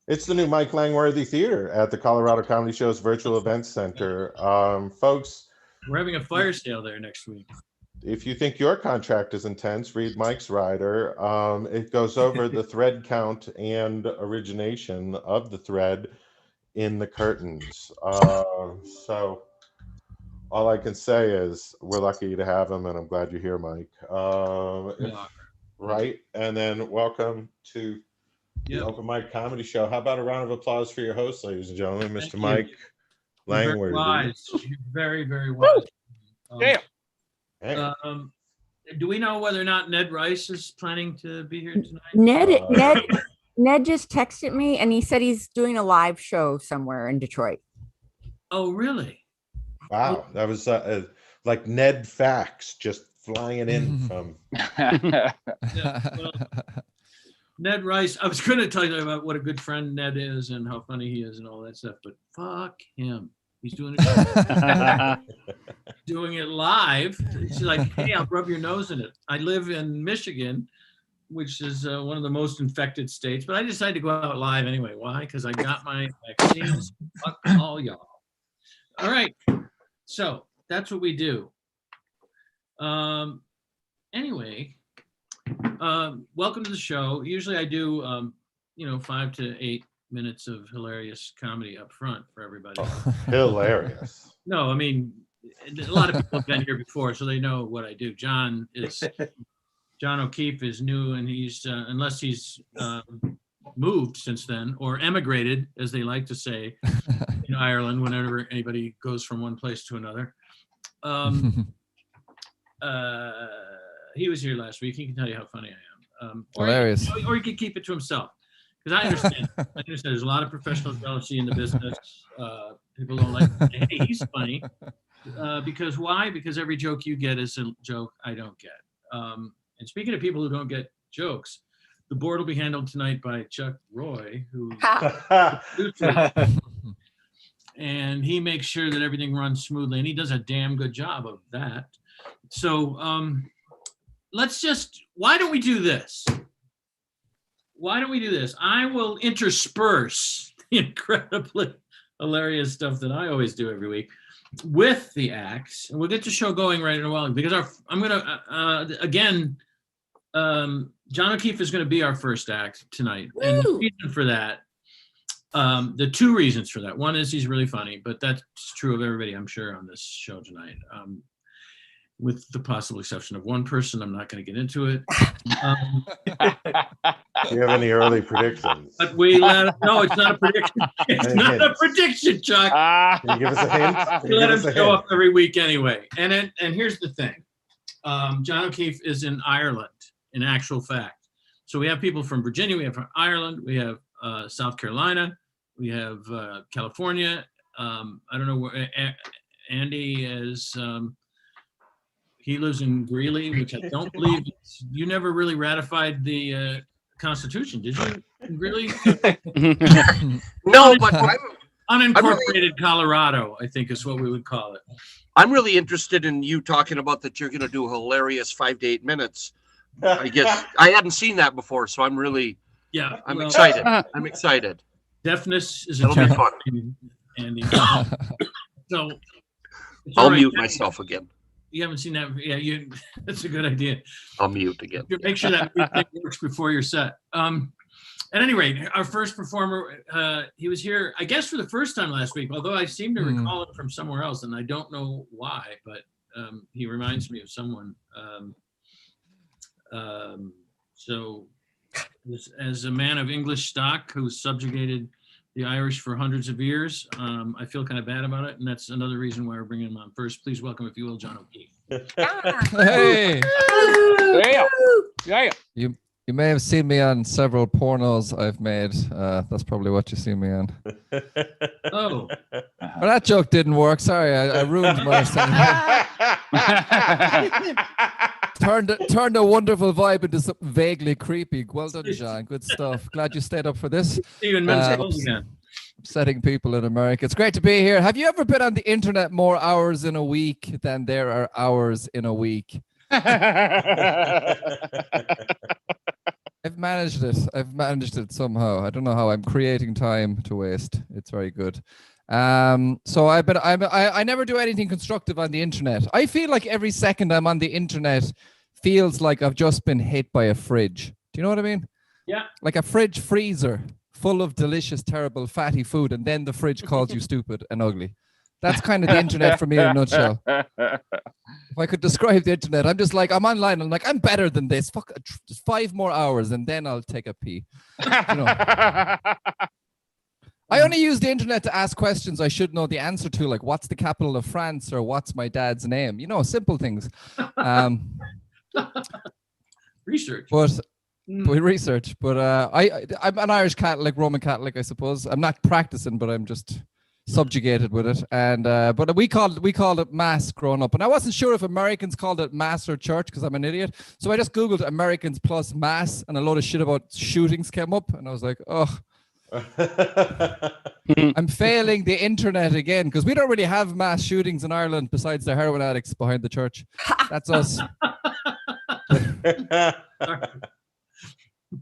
It's the new Mike Langworthy Theater at the Colorado Comedy Show's Virtual Events Center. Folks, we're having a fire sale there next week. If you think your contract is intense, read Mike's rider. It goes over the thread count and origination of the thread in the curtains. So all I can say is we're lucky to have him, and I'm glad you're here, Mike. Right, and then welcome to the Open Mic Comedy Show. How about a round of applause for your host, ladies and gentlemen, Mr. Mike Langworthy. Very, very wise. Yeah. Do we know whether or not Ned Rice is planning to be here tonight? Ned just texted me, and he said he's doing a live show somewhere in Detroit. Oh, really? Wow, that was like Ned Fax just flying in from. Ned Rice. I was going to tell you about what a good friend Ned is and how funny he is and all that stuff, but fuck him. He's doing it. Doing it live. He's like, hey, I'll rub your nose in it. I live in Michigan, which is one of the most infected states, but I decided to go out live anyway. Why? Because I got my vaccines. Fuck all y'all. All right. So that's what we do. Anyway, welcome to the show. Usually I do, 5 to 8 minutes of hilarious comedy up front for everybody. Hilarious. No, I mean, a lot of people have been here before, so they know what I do. John O'Keefe is new, and he's, unless he's moved since then, or emigrated, as they like to say in Ireland, whenever anybody goes from one place to another. He was here last week. He can tell you how funny I am. Hilarious. Or he could keep it to himself. Because I understand. There's a lot of professional jealousy in the business. People don't like, hey, he's funny. Because why? Because every joke you get is a joke I don't get. And speaking of people who don't get jokes, the board will be handled tonight by Chuck Roy, who and he makes sure that everything runs smoothly, and he does a damn good job of that. So why don't we do this? I will intersperse the incredibly hilarious stuff that I always do every week with the acts, and we'll get the show going right in a while, because John O'Keefe is going to be our first act tonight. Woo! And the reason for that, the two reasons for that. One is he's really funny, but that's true of everybody, I'm sure, on this show tonight. With the possible exception of one person, I'm not going to get into it. Do you have any early predictions? But no, it's not a prediction. It's not a prediction, Chuck. Can you give us a hint? We let him show up every week anyway. And here's the thing. John O'Keefe is in Ireland, in actual fact. So we have people from Virginia, we have from Ireland, we have South Carolina, we have California. I don't know where Andy is. He lives in Greeley, which I don't believe. You never really ratified the Constitution, did you? Greeley? No, but unincorporated Colorado, I think is what we would call it. I'm really interested in you talking about that you're going to do hilarious 5 to 8 minutes. I guess I hadn't seen that before, so I'm really excited. I'm excited. Deafness is That'll be fun. Andy. So I'll mute myself again. You haven't seen that? Yeah, that's a good idea. I'll mute again. Make sure that works before your set. At any rate, our first performer, he was here, I guess, for the first time last week, although I seem to recall it from somewhere else, and I don't know why, but he reminds me of someone. So as a man of English stock who subjugated the Irish for hundreds of years, I feel kind of bad about it, and that's another reason why we're bringing him on first. Please welcome, if you will, John O'Keefe. Hey! Yeah. You may have seen me on several pornos I've made. That's probably what you see me on. Oh. But that joke didn't work. Sorry, I ruined my Turned a wonderful vibe into something vaguely creepy. Well done, John. Good stuff. Glad you stayed up for this. Upsetting people in America. It's great to be here. Have you ever been on the internet more hours in a week than there are hours in a week? I've managed it. I've managed it somehow. I don't know how. I'm creating time to waste. It's very good. So I never do anything constructive on the internet. I feel like every second I'm on the internet feels like I've just been hit by a fridge. Do you know what I mean? Yeah. Like a fridge freezer full of delicious, terrible, fatty food, and then the fridge calls you stupid and ugly. That's kind of the internet for me in a nutshell. If I could describe the internet, I'm just like, I'm online. I'm like, I'm better than this. Fuck, just 5 more hours and then I'll take a pee. You know? I only use the internet to ask questions I should know the answer to, like what's the capital of France or what's my dad's name? You know, simple things. Research. But we research. But I'm an Irish Catholic, Roman Catholic, I suppose. I'm not practicing, but I'm just subjugated with it. And but we called it mass growing up, and I wasn't sure if Americans called it mass or church because I'm an idiot. So I just googled Americans plus mass, and a load of shit about shootings came up, and I was like, oh. I'm failing the internet again because we don't really have mass shootings in Ireland besides the heroin addicts behind the church. That's us.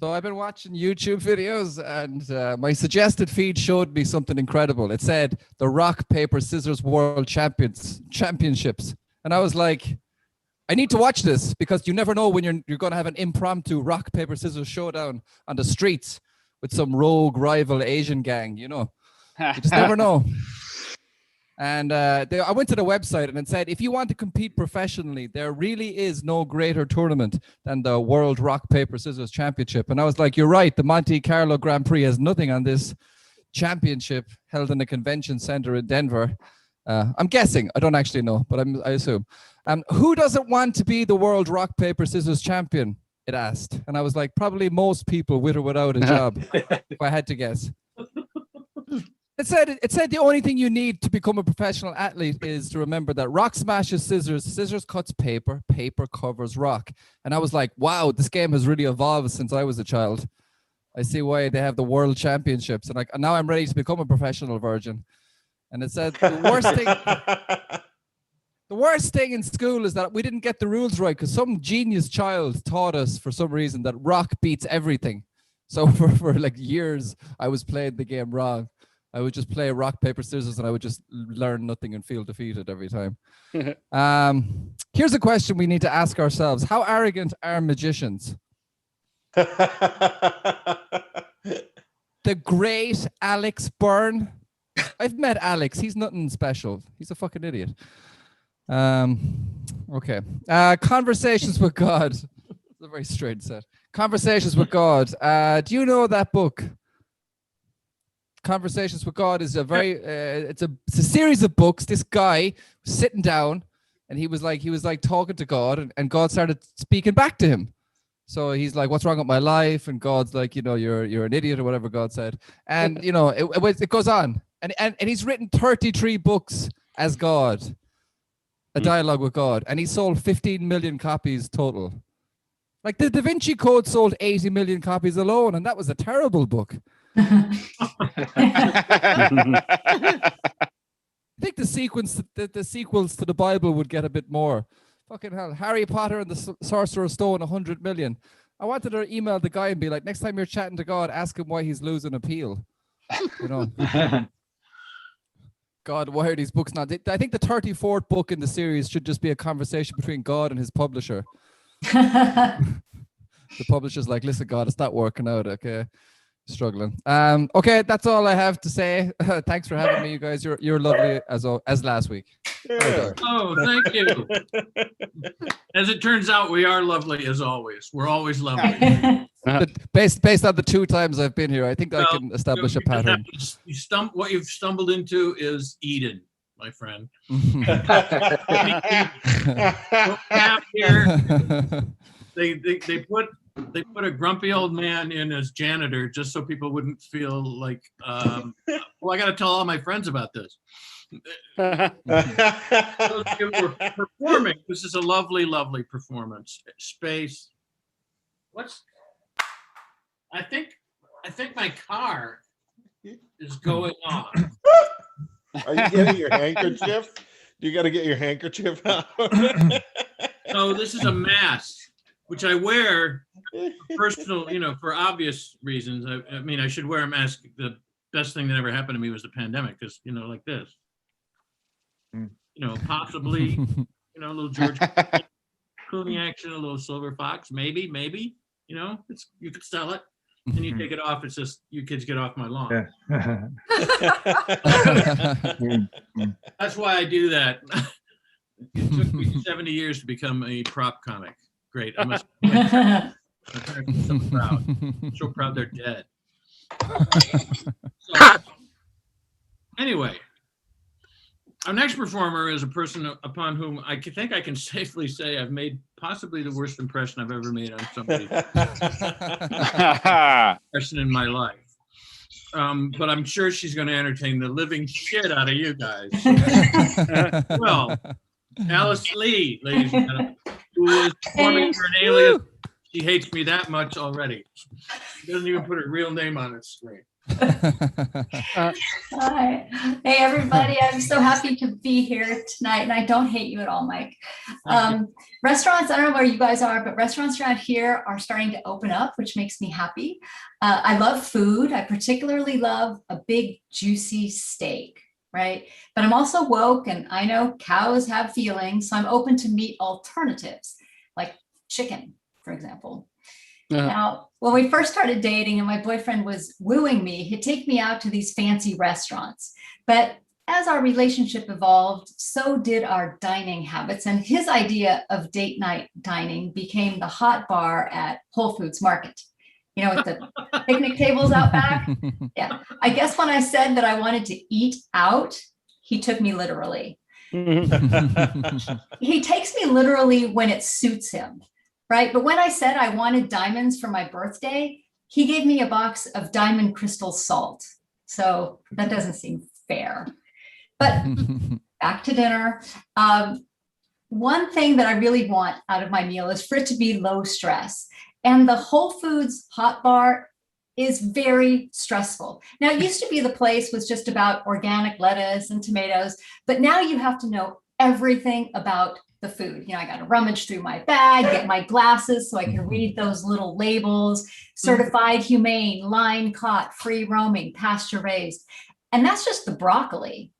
So I've been watching YouTube videos, and my suggested feed showed me something incredible. It said the rock, paper, scissors world championships. And I was like, I need to watch this because you never know when you're going to have an impromptu rock, paper, scissors showdown on the streets with some rogue rival Asian gang, you know. You just never know. And I went to the website and it said, if you want to compete professionally, there really is no greater tournament than the World Rock, Paper, Scissors Championship. And I was like, you're right. The Monte Carlo Grand Prix has nothing on this championship held in the convention center in Denver. I'm guessing. I don't actually know, but I assume. Who doesn't want to be the World Rock, Paper, Scissors champion? It asked. And I was like, probably most people with or without a job, if I had to guess. It said the only thing you need to become a professional athlete is to remember that rock smashes scissors, scissors cuts paper, paper covers rock. And I was like, wow, this game has really evolved since I was a child. I see why they have the world championships. And now I'm ready to become a professional virgin. And it said the worst thing in school is that we didn't get the rules right because some genius child taught us for some reason that rock beats everything. So for like years, I was playing the game wrong. I would just play rock, paper, scissors, and I would just learn nothing and feel defeated every time. Here's a question we need to ask ourselves. How arrogant are magicians? The great Alex Byrne. I've met Alex. He's nothing special. He's a fucking idiot. Okay. Conversations with God. It's a very strange set. Conversations with God. Do you know that book? Conversations with God is a very it's a series of books. This guy was sitting down and he was like talking to God, and God started speaking back to him. So he's like, what's wrong with my life? And God's like, you know, you're an idiot or whatever God said. And you know, it goes on. And he's written 33 books as God, a dialogue with God, and he sold 15 million copies total. Like the Da Vinci Code sold 80 million copies alone, and that was a terrible book. I think the sequels to the Bible would get a bit more. Fucking hell, Harry Potter and the Sorcerer's Stone, 100 million. I wanted to email the guy and be like, next time you're chatting to God, ask him why he's losing appeal. You know. God, why are these books not? I think the 34th book in the series should just be a conversation between God and his publisher. The publisher's like, listen, God, it's not working out, okay? Struggling. Okay, that's all I have to say. Thanks for having me, you guys. You're lovely as last week. Yeah. Oh, thank you. As it turns out, we are lovely as always. We're always lovely. Based on the 2 times I've been here, I think I can establish a pattern. What you've stumbled into is Eden, my friend. They put a grumpy old man in as janitor just so people wouldn't feel like, well, I got to tell all my friends about this. We're performing. This is a lovely, lovely performance. Space. I think my car is going off. Are you getting your handkerchief? You got to get your handkerchief out. So this is a mask, which I wear personal, for obvious reasons. I mean, I should wear a mask. The best thing that ever happened to me was the pandemic, because like this. Possibly, a little George Clooney action, a little Silver Fox, maybe, it's you could sell it, and you take it off. It's just, you kids get off my lawn. That's why I do that. It took me 70 years to become a prop comic. Great. I must. My parents are so proud. So proud they're dead. So, anyway, our next performer is a person upon whom I think I can safely say I've made possibly the worst impression I've ever made on somebody person in my life. But I'm sure she's going to entertain the living shit out of you guys. Well, Alice Leigh, ladies and gentlemen, who is performing for an alias. She hates me that much already. She doesn't even put her real name on her screen. Hi. Hey, everybody. I'm so happy to be here tonight, and I don't hate you at all, Mike. Restaurants, I don't know where you guys are, but restaurants around here are starting to open up, which makes me happy. I love food. I particularly love a big, juicy steak, right? But I'm also woke, and I know cows have feelings, so I'm open to meat alternatives, like chicken, for example. Now, when we first started dating and my boyfriend was wooing me, he'd take me out to these fancy restaurants. But as our relationship evolved, so did our dining habits. And his idea of date night dining became the hot bar at Whole Foods Market, with the picnic tables out back. Yeah. I guess when I said that I wanted to eat out, he took me literally. He takes me literally when it suits him. Right. But when I said I wanted diamonds for my birthday, he gave me a box of diamond crystal salt. So that doesn't seem fair. But back to dinner. One thing that I really want out of my meal is for it to be low stress. And the Whole Foods hot bar is very stressful. Now, it used to be the place was just about organic lettuce and tomatoes, but now you have to know everything about the food. I got to rummage through my bag, get my glasses so I can read those little labels, certified humane, line caught, free roaming, pasture raised. And that's just the broccoli,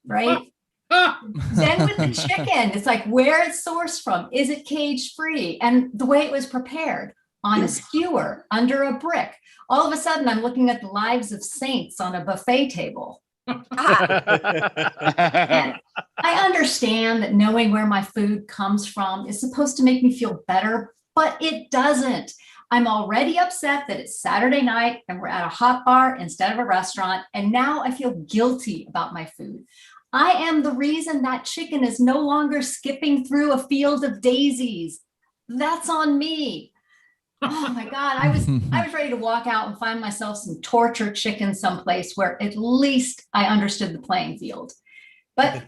right? Then with the chicken, it's like where it's sourced from. Is it cage free? And the way it was prepared on a skewer under a brick. All of a sudden, I'm looking at the lives of saints on a buffet table. I understand that knowing where my food comes from is supposed to make me feel better, but it doesn't. I'm already upset that it's Saturday night and we're at a hot bar instead of a restaurant, and now I feel guilty about my food. I am the reason that chicken is no longer skipping through a field of daisies. That's on me. Oh my God, I was ready to walk out and find myself some torture chicken someplace where at least I understood the playing field. But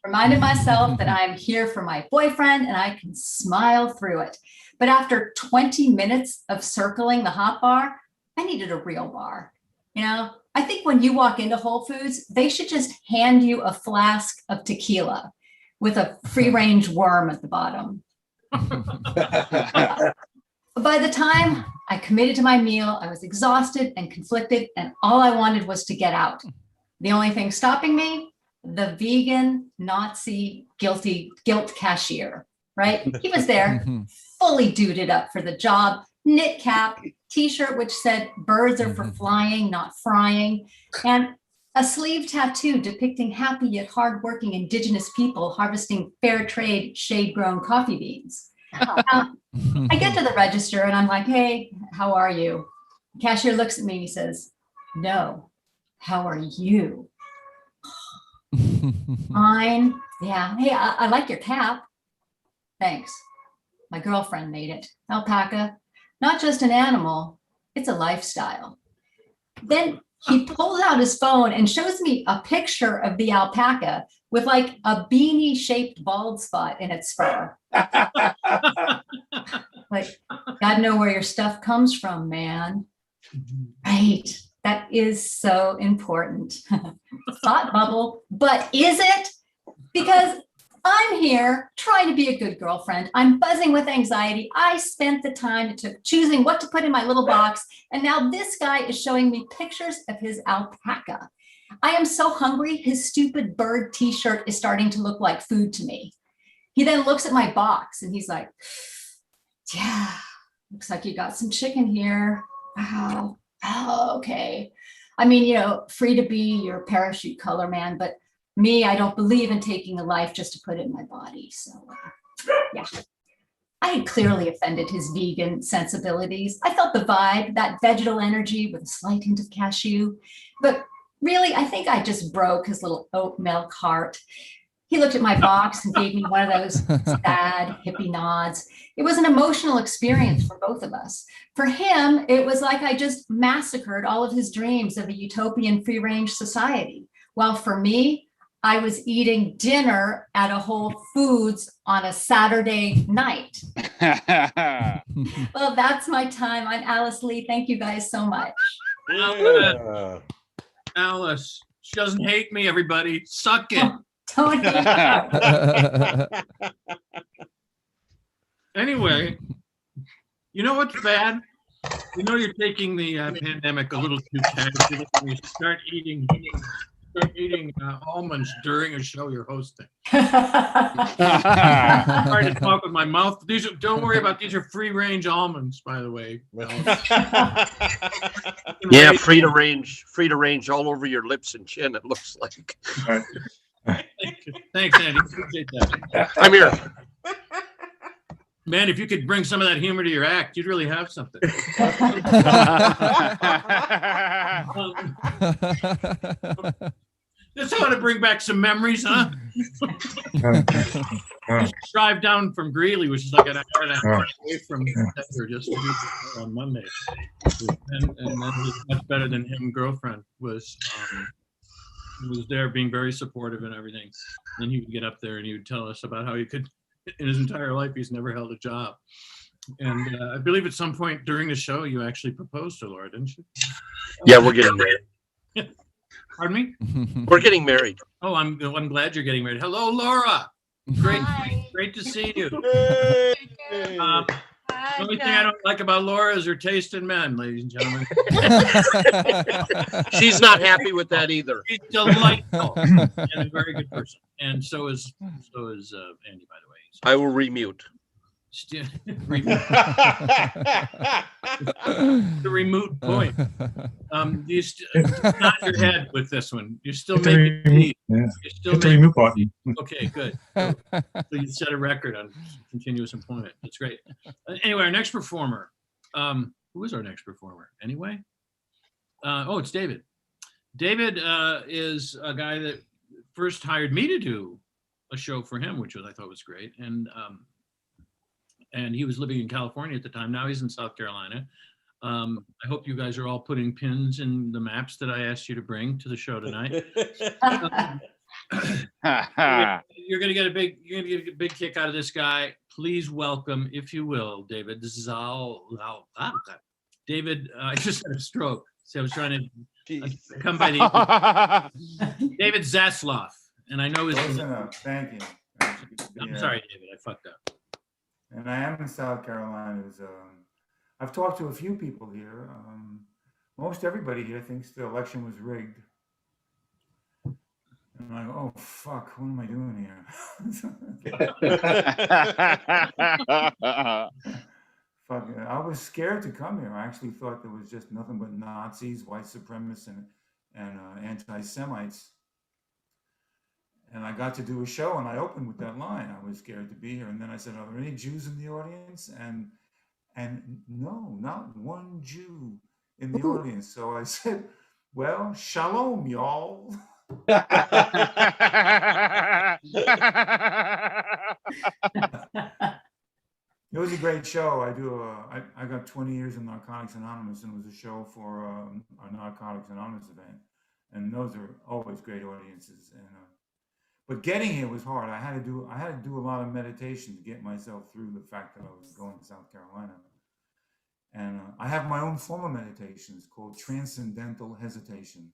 reminded myself that I'm here for my boyfriend and I can smile through it. But after 20 minutes of circling the hot bar, I needed a real bar. I think when you walk into Whole Foods, they should just hand you a flask of tequila with a free-range worm at the bottom. By the time I committed to my meal, I was exhausted and conflicted, and all I wanted was to get out. The only thing stopping me, the vegan Nazi guilt cashier, right? He was there, fully duded up for the job, knit cap, t-shirt which said birds are for flying, not frying, and a sleeve tattoo depicting happy yet hardworking indigenous people harvesting fair trade shade-grown coffee beans. I get to the register and I'm like, hey, how are you? The cashier looks at me and he says, no, how are you? Fine. Yeah. Hey, I like your cap. Thanks. My girlfriend made it. Alpaca, not just an animal, it's a lifestyle. Then he pulls out his phone and shows me a picture of the alpaca with like a beanie shaped bald spot in its fur. Like, gotta know where your stuff comes from, man. Right. That is so important. Thought bubble, but is it? Because I'm here trying to be a good girlfriend. I'm buzzing with anxiety. I spent the time it took choosing what to put in my little box. And now this guy is showing me pictures of his alpaca. I am so hungry. His stupid bird t-shirt is starting to look like food to me. He then looks at my box and he's like, yeah, looks like you got some chicken here. Wow. Oh, okay. I mean, free to be your parachute color man, but me, I don't believe in taking a life just to put it in my body. So, yeah. I had clearly offended his vegan sensibilities. I felt the vibe, that vegetal energy with a slight hint of cashew. But really, I think I just broke his little oat milk heart. He looked at my box and gave me one of those sad hippie nods. It was an emotional experience for both of us. For him, it was like I just massacred all of his dreams of a utopian free-range society. While for me, I was eating dinner at a Whole Foods on a Saturday night. Well, that's my time. I'm Alice Leigh. Thank you guys so much. Yeah. Alice, she doesn't hate me, everybody. Suck it. Don't hate me. Anyway, you know what's bad? You know you're taking the pandemic a little too casually when you start eating almonds during a show you're hosting. I'm trying to talk with my mouth. Don't worry about these are free-range almonds, by the way. Yeah, free to range all over your lips and chin. It looks like. Thanks, Andy. Appreciate that. I'm here. Man, if you could bring some of that humor to your act, you'd really have something. Just want to bring back some memories, huh? Just drive down from Greeley, which is like an hour and a half away from Denver, just to do this on Monday. And that was much better than him. Girlfriend was there being very supportive and everything. And he would get up there and he would tell us about how he could, in his entire life, he's never held a job. And I believe at some point during the show, you actually proposed to Laura, didn't you? Yeah, we're getting married. Pardon me? We're getting married. Oh, I'm glad you're getting married. Hello, Laura. Great to see you. The only thing I don't like about Laura is her taste in men, ladies and gentlemen. She's not happy with that either. She's delightful and a very good person. And so is Andy, by the way. So, I will remute. The remote point. You nod your head with this one. You're still making me. Yeah. You're still the remote button. Okay, good. So you set a record on continuous employment. That's great. Anyway, our next performer. Who is our next performer? Anyway, it's David. David is a guy that first hired me to do a show for him, which I thought was great, and he was living in California at the time. Now he's in South Carolina. I hope you guys are all putting pins in the maps that I asked you to bring to the show tonight. You're gonna get a big kick out of this guy. Please welcome, if you will, David. This is David. I just had a stroke, so I was trying to come by the David Zasloff, and I know his. Thank you. I'm sorry, David. I fucked up. And I am in South Carolina. I've talked to a few people here. Most everybody here thinks the election was rigged. And I'm like, oh, fuck, what am I doing here? Fuck, I was scared to come here. I actually thought there was just nothing but Nazis, white supremacists, and anti-Semites. And I got to do a show, and I opened with that line. I was scared to be here. And then I said, are there any Jews in the audience? And no, not one Jew in the audience. So I said, well, shalom, y'all. It was a great show. I got 20 years in Narcotics Anonymous, and it was a show for our Narcotics Anonymous event. And those are always great audiences. And but getting here was hard. I had to do a lot of meditation to get myself through the fact that I was going to South Carolina. And I have my own form of meditation. It's called Transcendental Hesitation.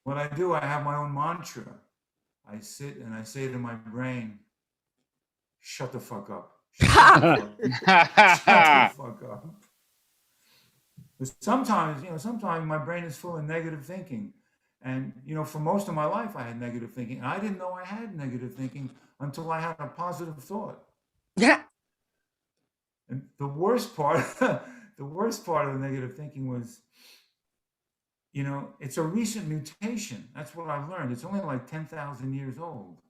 Well, what I do, I have my own mantra. I sit and I say to my brain, shut the fuck up. Shut the fuck up. But sometimes, sometimes my brain is full of negative thinking. And, for most of my life, I had negative thinking. And I didn't know I had negative thinking until I had a positive thought. Yeah. And the worst part of the negative thinking was, it's a recent mutation. That's what I've learned. It's only like 10,000 years old.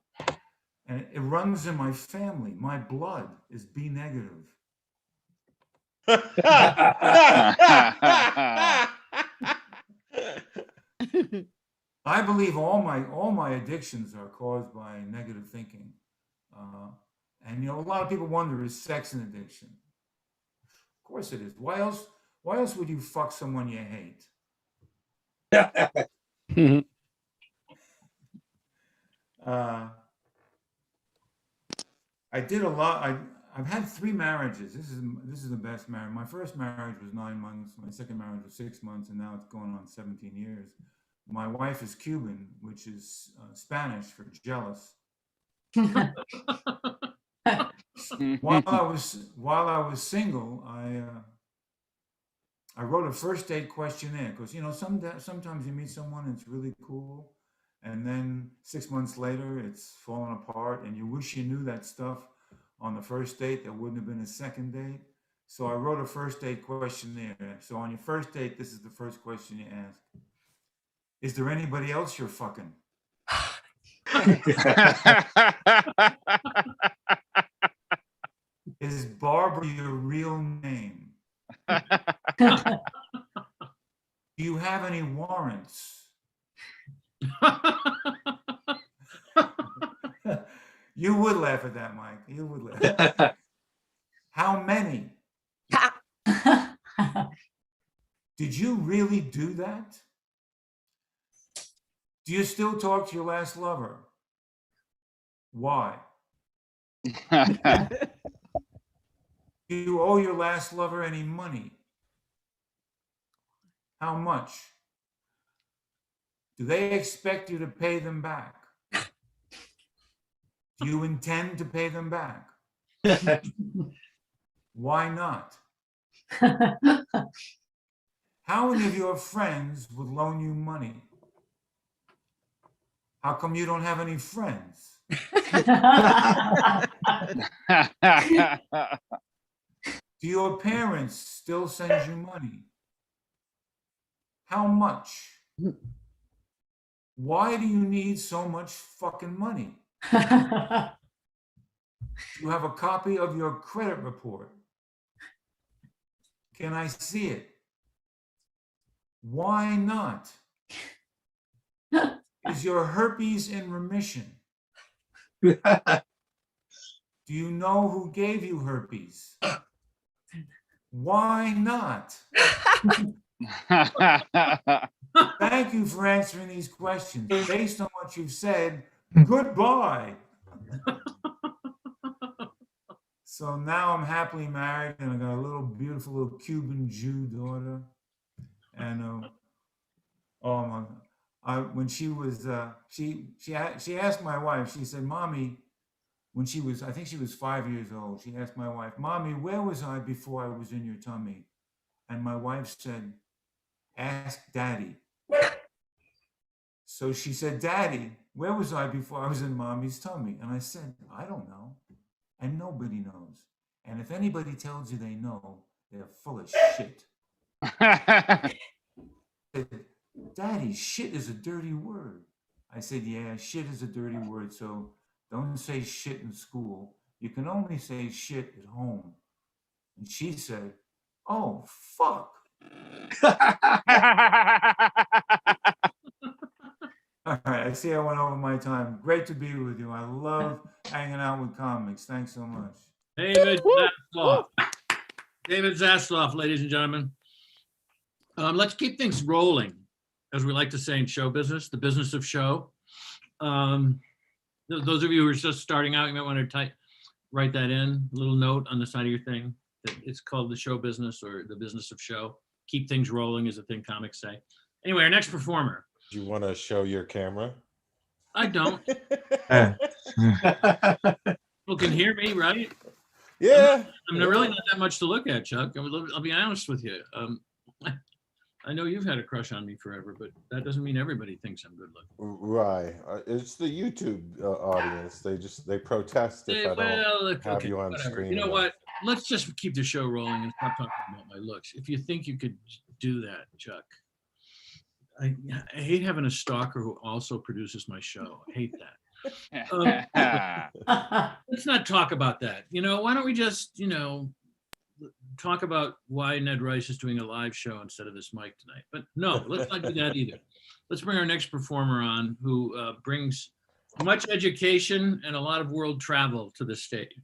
And it runs in my family. My blood is B negative. I believe all my addictions are caused by negative thinking. And a lot of people wonder, is sex an addiction? Of course it is. Why else would you fuck someone you hate? I did a lot. I've had 3 marriages. This is the best marriage. My first marriage was 9 months. My second marriage was 6 months, and now it's going on 17 years. My wife is Cuban, which is Spanish for jealous. While I was single, I wrote a first date questionnaire because sometimes you meet someone and it's really cool, and then 6 months later it's falling apart, and you wish you knew that stuff on the first date. There wouldn't have been a second date. So I wrote a first date questionnaire. So on your first date, this is the first question you ask: is there anybody else you're fucking? Is Barbara your real name? Do you have any warrants? You would laugh at that, Mike. You would laugh. How many? Did you really do that? Do you still talk to your last lover? Why? Do you owe your last lover any money? How much? Do they expect you to pay them back? Do you intend to pay them back? Why not? How many of your friends would loan you money? How come you don't have any friends? Do your parents still send you money? How much? Why do you need so much fucking money? Do you have a copy of your credit report? Can I see it? Why not? Is your herpes in remission? Do you know who gave you herpes? Why not? Thank you for answering these questions. Based on what you've said, goodbye. So now I'm happily married, and I got a little beautiful little Cuban Jew daughter. And when she was she asked my wife, she said, Mommy, when she was, I think she was 5 years old, she asked my wife, Mommy, where was I before I was in your tummy? And my wife said, ask Daddy. So she said, Daddy, where was I before I was in Mommy's tummy? And I said, I don't know. And nobody knows. And if anybody tells you they know, they're full of shit. Daddy, shit is a dirty word. I said, yeah, shit is a dirty word. So don't say shit in school. You can only say shit at home. And she said, oh, fuck. All right, I see I went over my time. Great to be with you. I love hanging out with comics. Thanks so much. David Zasloff. David Zasloff, ladies and gentlemen. Let's keep things rolling, as we like to say in show business, the business of show. Those of you who are just starting out, you might want to write that in, a little note on the side of your thing. That it's called the show business or the business of show. Keep things rolling is a thing comics say. Anyway, our next performer. Do you want to show your camera? I don't. People can hear me, right? Yeah. I'm really not that much to look at, Chuck. I'll be honest with you. I know you've had a crush on me forever, but that doesn't mean everybody thinks I'm good looking. Right. It's the YouTube audience. They protest if I don't have you on screen. You know what? Let's just keep the show rolling and stop talking about my looks. If you think you could do that, Chuck, I hate having a stalker who also produces my show. I hate that. Let's not talk about that. Why don't we just, talk about why Ned Rice is doing a live show instead of this mic tonight? But no, let's not do that either. Let's bring our next performer on who brings much education and a lot of world travel to the stage.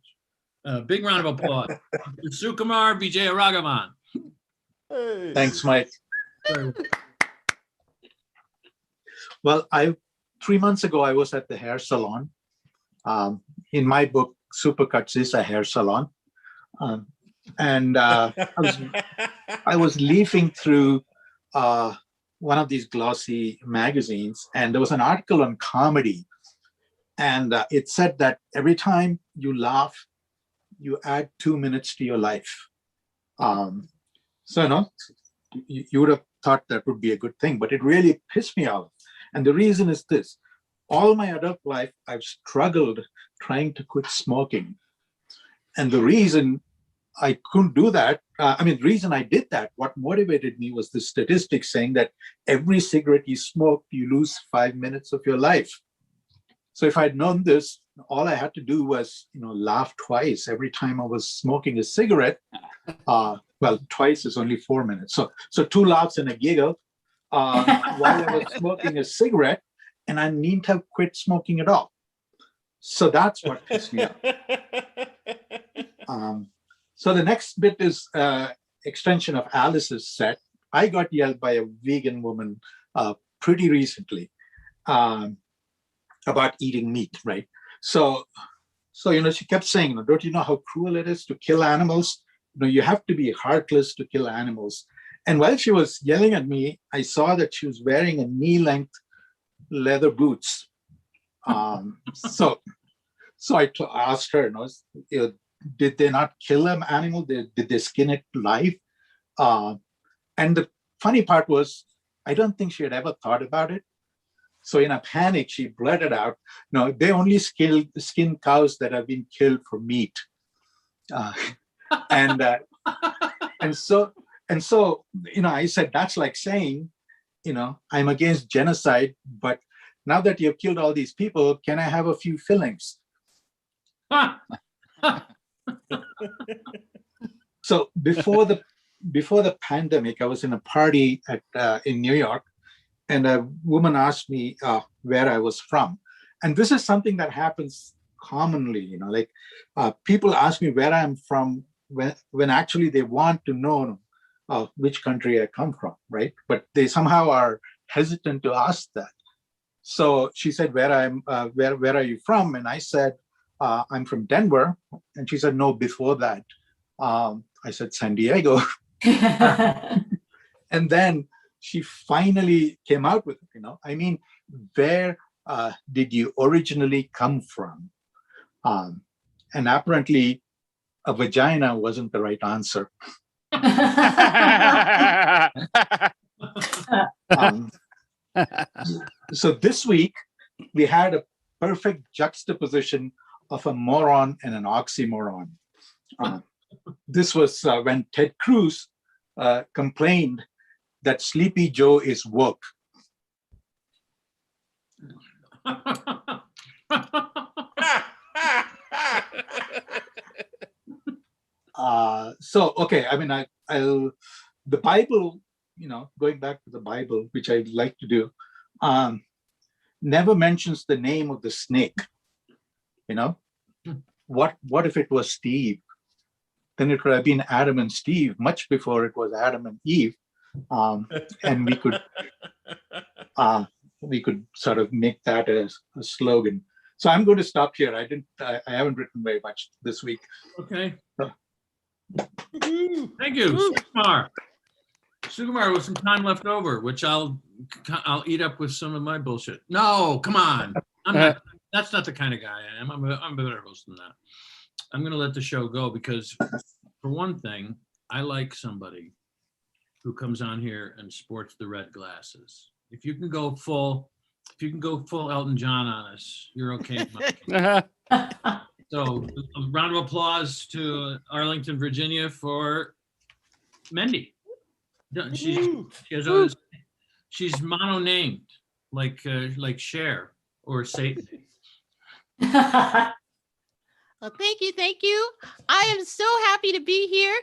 Big round of applause. Sukumar Vijayaraghavan. Hey. Thanks, Mike. Well, 3 months ago, I was at the hair salon. In my book, Supercuts is a hair salon. And I was leafing through one of these glossy magazines, and there was an article on comedy. And it said that every time you laugh, you add 2 minutes to your life. So, you would have thought that would be a good thing, but it really pissed me off. And the reason is this. All my adult life, I've struggled trying to quit smoking. And the reason I couldn't do that, the reason I did that, what motivated me was the statistic saying that every cigarette you smoke, you lose 5 minutes of your life. So if I'd known this, all I had to do was, laugh twice every time I was smoking a cigarette. Well, twice is only 4 minutes. So 2 laughs and a giggle while I was smoking a cigarette, and I needn't have quit smoking at all. So that's what pissed me off. So the next bit is extension of Alice's set. I got yelled by a vegan woman pretty recently about eating meat, right? So she kept saying, don't you know how cruel it is to kill animals? You have to be heartless to kill animals. And while she was yelling at me, I saw that she was wearing a knee-length leather boots. So I asked her, did they not kill an animal? Did they skin it live? And the funny part was, I don't think she had ever thought about it. So in a panic, she blurted out, no, they only skin cows that have been killed for meat. And so, I said, that's like saying, I'm against genocide, but now that you've killed all these people, can I have a few fillings? So before the pandemic, I was in a party in New York, and a woman asked me where I was from. And this is something that happens commonly, people ask me where I'm from when actually they want to know which country I come from, right? But they somehow are hesitant to ask that. So she said, where are you from? And I said, I'm from Denver. And she said, no, before that. I said, San Diego. And then she finally came out with it, where did you originally come from? And apparently a vagina wasn't the right answer. So this week we had a perfect juxtaposition of a moron and an oxymoron. This was when Ted Cruz complained that Sleepy Joe is woke. The Bible, going back to the Bible, which I like to do, never mentions the name of the snake. What if it was Steve? Then it could have been Adam and Steve much before it was Adam and Eve, and we could sort of make that as a slogan. So I'm going to stop here. I haven't written very much this week. Okay. Thank you, Sukumar. Sukumar with some time left over, which I'll eat up with some of my bullshit. No, come on. I'm not. That's not the kind of guy I am. I'm a better host than that. I'm going to let the show go because, for one thing, I like somebody who comes on here and sports the red glasses. If you can go full Elton John on us, you're okay. So, a round of applause to Arlington, Virginia for Mendy. She's mono-named, like Cher or Satan. Well, thank you. I am so happy to be here.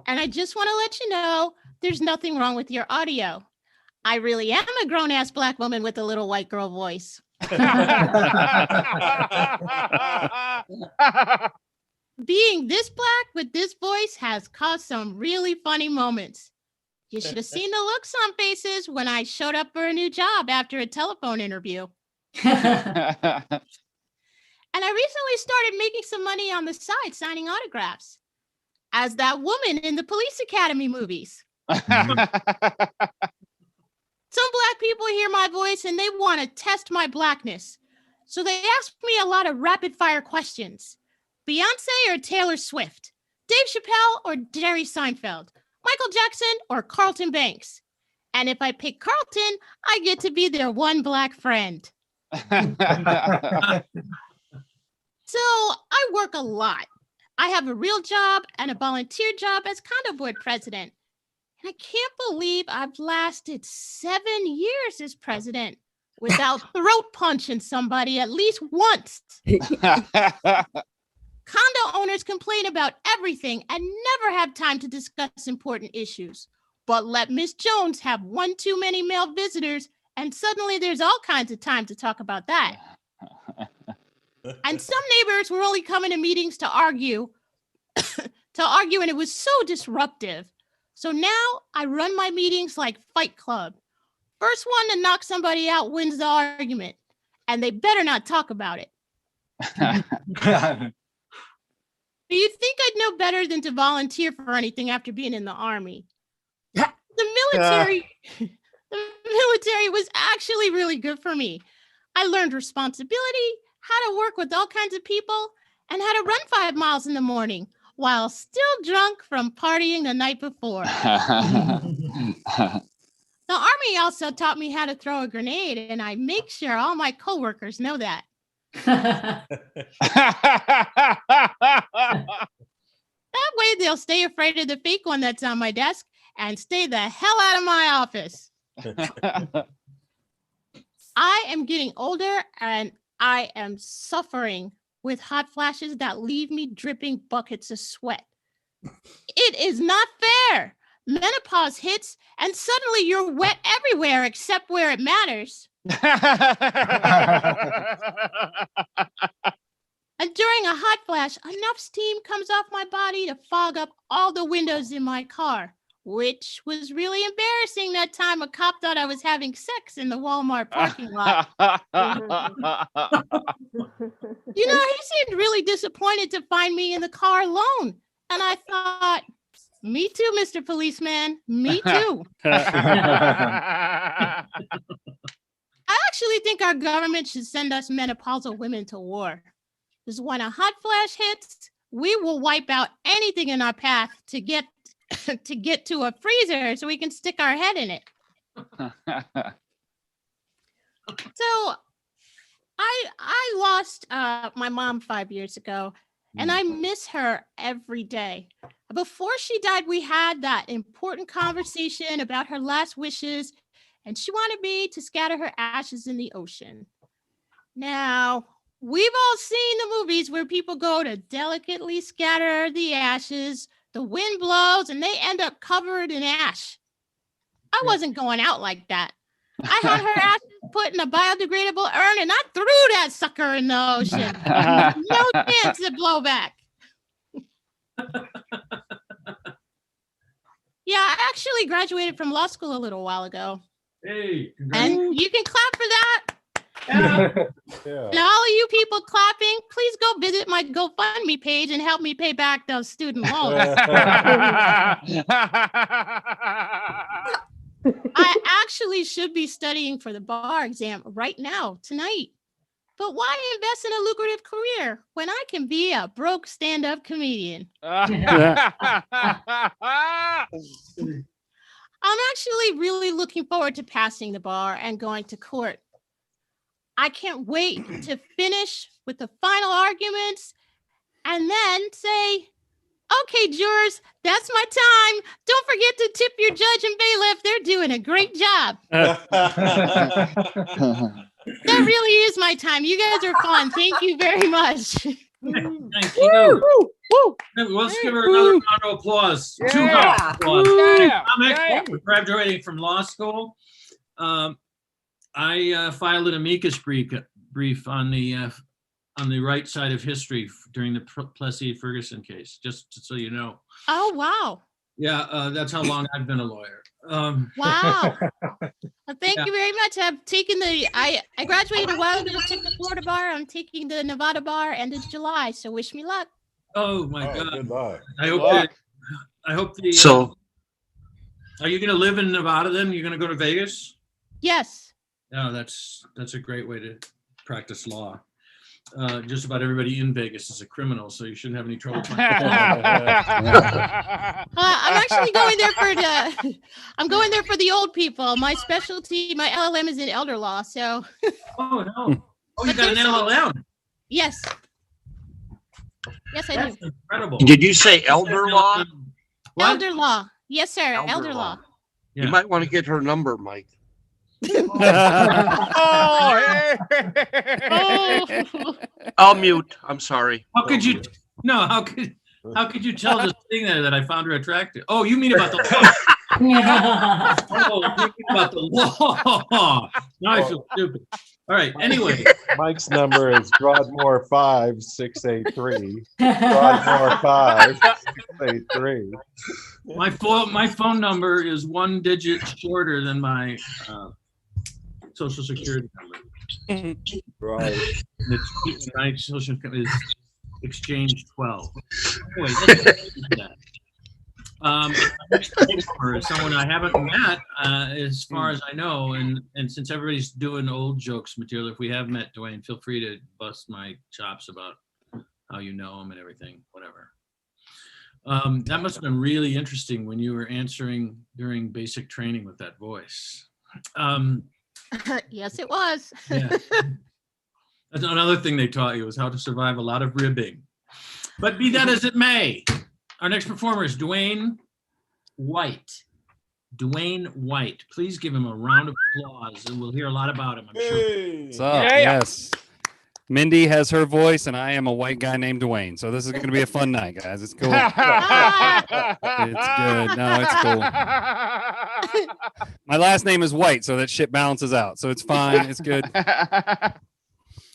And I just want to let you know, there's nothing wrong with your audio. I really am a grown-ass Black woman with a little white girl voice. Being this Black with this voice has caused some really funny moments. You should have seen the looks on faces when I showed up for a new job after a telephone interview. And I recently started making some money on the side signing autographs as that woman in the Police Academy movies. Some Black people hear my voice and they want to test my Blackness. So they ask me a lot of rapid fire questions. Beyonce or Taylor Swift? Dave Chappelle or Jerry Seinfeld? Michael Jackson or Carlton Banks? And if I pick Carlton, I get to be their one Black friend. So I work a lot. I have a real job and a volunteer job as condo board president. And I can't believe I've lasted 7 years as president without throat punching somebody at least once. Condo owners complain about everything and never have time to discuss important issues. But let Miss Jones have one too many male visitors, and suddenly there's all kinds of time to talk about that. And some neighbors were only coming to meetings to argue, and it was so disruptive. So now I run my meetings like Fight Club. First one to knock somebody out wins the argument, and they better not talk about it. Do you think I'd know better than to volunteer for anything after being in the Army? The military was actually really good for me. I learned responsibility, how to work with all kinds of people, and how to run 5 miles in the morning while still drunk from partying the night before. The Army also taught me how to throw a grenade, and I make sure all my coworkers know that. That way they'll stay afraid of the fake one that's on my desk and stay the hell out of my office. I am getting older and I am suffering with hot flashes that leave me dripping buckets of sweat. It is not fair. Menopause hits and suddenly you're wet everywhere except where it matters. And during a hot flash, enough steam comes off my body to fog up all the windows in my car, which was really embarrassing that time a cop thought I was having sex in the Walmart parking lot. You know, he seemed really disappointed to find me in the car alone. And I thought, me too, Mr. Policeman, me too. I actually think our government should send us menopausal women to war. Because when a hot flash hits, we will wipe out anything in our path to get to a freezer so we can stick our head in it. So I lost my mom 5 years ago, and I miss her every day. Before she died, we had that important conversation about her last wishes, and she wanted me to scatter her ashes in the ocean. Now, we've all seen the movies where people go to delicately scatter the ashes, the wind blows, and they end up covered in ash. I wasn't going out like that. I had her ashes put in a biodegradable urn, and I threw that sucker in the ocean. No chance to blow back. Yeah, I actually graduated from law school a little while ago. Hey, and you can clap for that. And all of you people clapping, please go visit my GoFundMe page and help me pay back those student loans. I actually should be studying for the bar exam right now, tonight. But why invest in a lucrative career when I can be a broke stand-up comedian? I'm actually really looking forward to passing the bar and going to court. I can't wait to finish with the final arguments and then say, okay, jurors, that's my time. Don't forget to tip your judge and bailiff. They're doing a great job. That really is my time. You guys are fun. Thank you very much. Thank you. Let's give her another round of applause. Yeah. 2 rounds of applause. Yeah. Comic, graduating from law school. I filed an amicus brief on the right side of history during the Plessy-Ferguson case, just so you know. Oh, wow. Yeah, that's how long I've been a lawyer. Wow. Well, thank you very much. I've taken I graduated a while ago, took the Florida bar. I'm taking the Nevada bar end of July, so wish me luck. Oh my God. Good luck. I hope the So are you gonna live in Nevada then? You're gonna go to Vegas? Yes. No, that's a great way to practice law. Just about everybody in Vegas is a criminal, so you shouldn't have any trouble. I'm actually going there I'm going there for the old people. My specialty, my LLM is in elder law, so. Oh no! Oh, you got an LLM? Yes. Yes, I That's do. incredible. did you say elder law? What? Elder law. Yes, sir. Elder law. Yeah. You might want to get her number, Mike. Oh, hey. Oh. I'll mute. I'm sorry. How could you? No, how could you tell this thing there that I found her attractive? Oh, you mean about the law? Oh, you mean about the law? Now I feel stupid. All right. Anyway, Mike's number is Broadmoor 5683. Broadmoor 5683. my phone number is 1 digit shorter than my social security number. Right. My social security is exchange 12. Anyway, let's get into that. Next paper is someone I haven't met, as far as I know, and since everybody's doing old jokes material, if we have met Dewayne, feel free to bust my chops about how you know him and everything, whatever. That must have been really interesting when you were answering during basic training with that voice. Yes, it was. Yeah. That's another thing they taught you, was how to survive a lot of ribbing. But be that as it may, our next performer is Dewayne White. Dewayne White. Please give him a round of applause, and we'll hear a lot about him, I'm sure. What's up? Yeah. Yes. Mendy has her voice, and I am a white guy named Dewayne. So this is going to be a fun night, guys. It's cool. It's good. No, it's cool. My last name is White, so that shit balances out. So it's fine. It's good.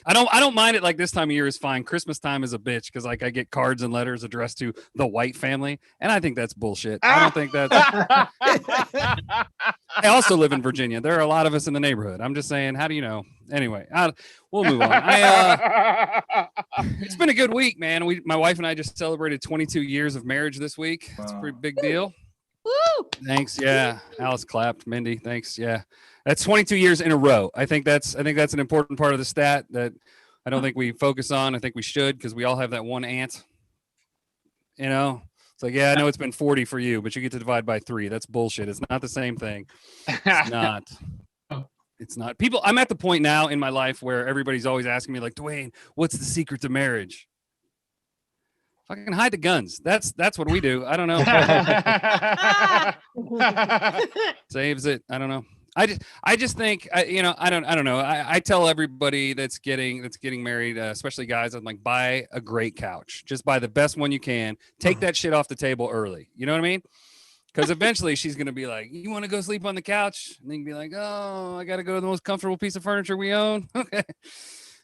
I don't mind it. Like, this time of year is fine. Christmas time is a bitch because, like, I get cards and letters addressed to the White family, and I think that's bullshit. I don't think that's. I also live in Virginia. There are a lot of us in the neighborhood. I'm just saying. How do you know? Anyway, we'll move on. It's been a good week, man. My wife and I just celebrated 22 years of marriage this week. It's a pretty big deal. Woo! Thanks. Yeah, Alice clapped. Mendy, thanks. Yeah. That's 22 years in a row. I think that's an important part of the stat that I don't think we focus on. I think we should, because we all have that one aunt. You know, it's like, yeah, I know it's been 40 for you, but you get to divide by 3. That's bullshit. It's not the same thing. It's not. It's not. People, I'm at the point now in my life where everybody's always asking me, like, Dewayne, what's the secret to marriage? Fucking hide the guns. That's what we do. I don't know. Saves it. I don't know. I just think, I don't know. I tell everybody that's getting married, especially guys, I'm like, buy a great couch. Just buy the best one you can. Take that shit off the table early. You know what I mean? Because eventually she's going to be like, you want to go sleep on the couch? And then you can be like, oh, I got to go to the most comfortable piece of furniture we own. Okay.